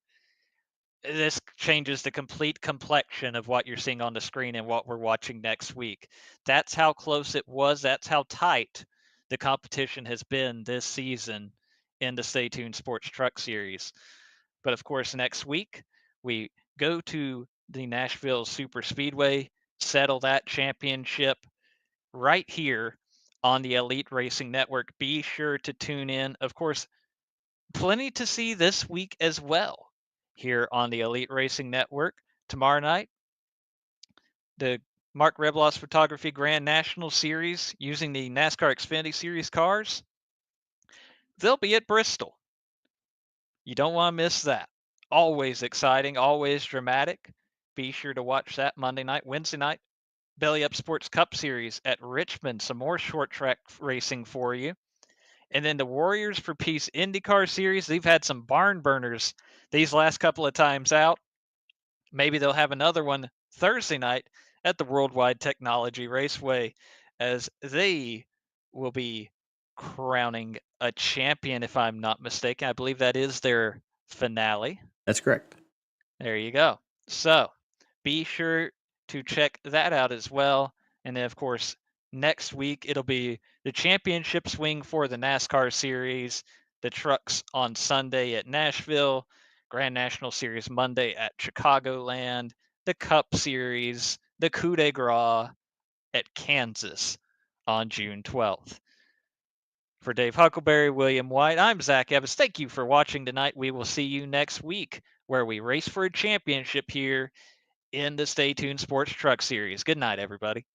this changes the complete complexion of what you're seeing on the screen and what we're watching next week. That's how close it was. That's how tight the competition has been this season in the Stay Tuned Sports Truck Series. But of course, next week we go to the Nashville Super Speedway, settle that championship right here on the Elite Racing Network. Be sure to tune in. Of course, plenty to see this week as well here on the Elite Racing Network. Tomorrow night, the Mark Reblos Photography Grand National Series using the NASCAR Xfinity Series cars. They'll be at Bristol. You don't want to miss that. Always exciting, always dramatic. Be sure to watch that Monday night. Wednesday night, Belly Up Sports Cup Series at Richmond. Some more short track racing for you. And then the Warriors for Peace IndyCar Series. They've had some barn burners these last couple of times out. Maybe they'll have another one Thursday night at the Worldwide Technology Raceway, as they will be crowning a champion, if I'm not mistaken. I believe that is their finale. That's correct. There you go. So be sure to check that out as well. And then, of course, next week it'll be the championship swing for the NASCAR Series, the trucks on Sunday at Nashville, Grand National Series Monday at Chicagoland, the Cup Series, the Coup de Grace at Kansas on June 12th. For Dave Huckleberry, William White, I'm Zach Evans. Thank you for watching tonight. We will see you next week where we race for a championship here in the Stay Tuned Sports Truck Series. Good night, everybody.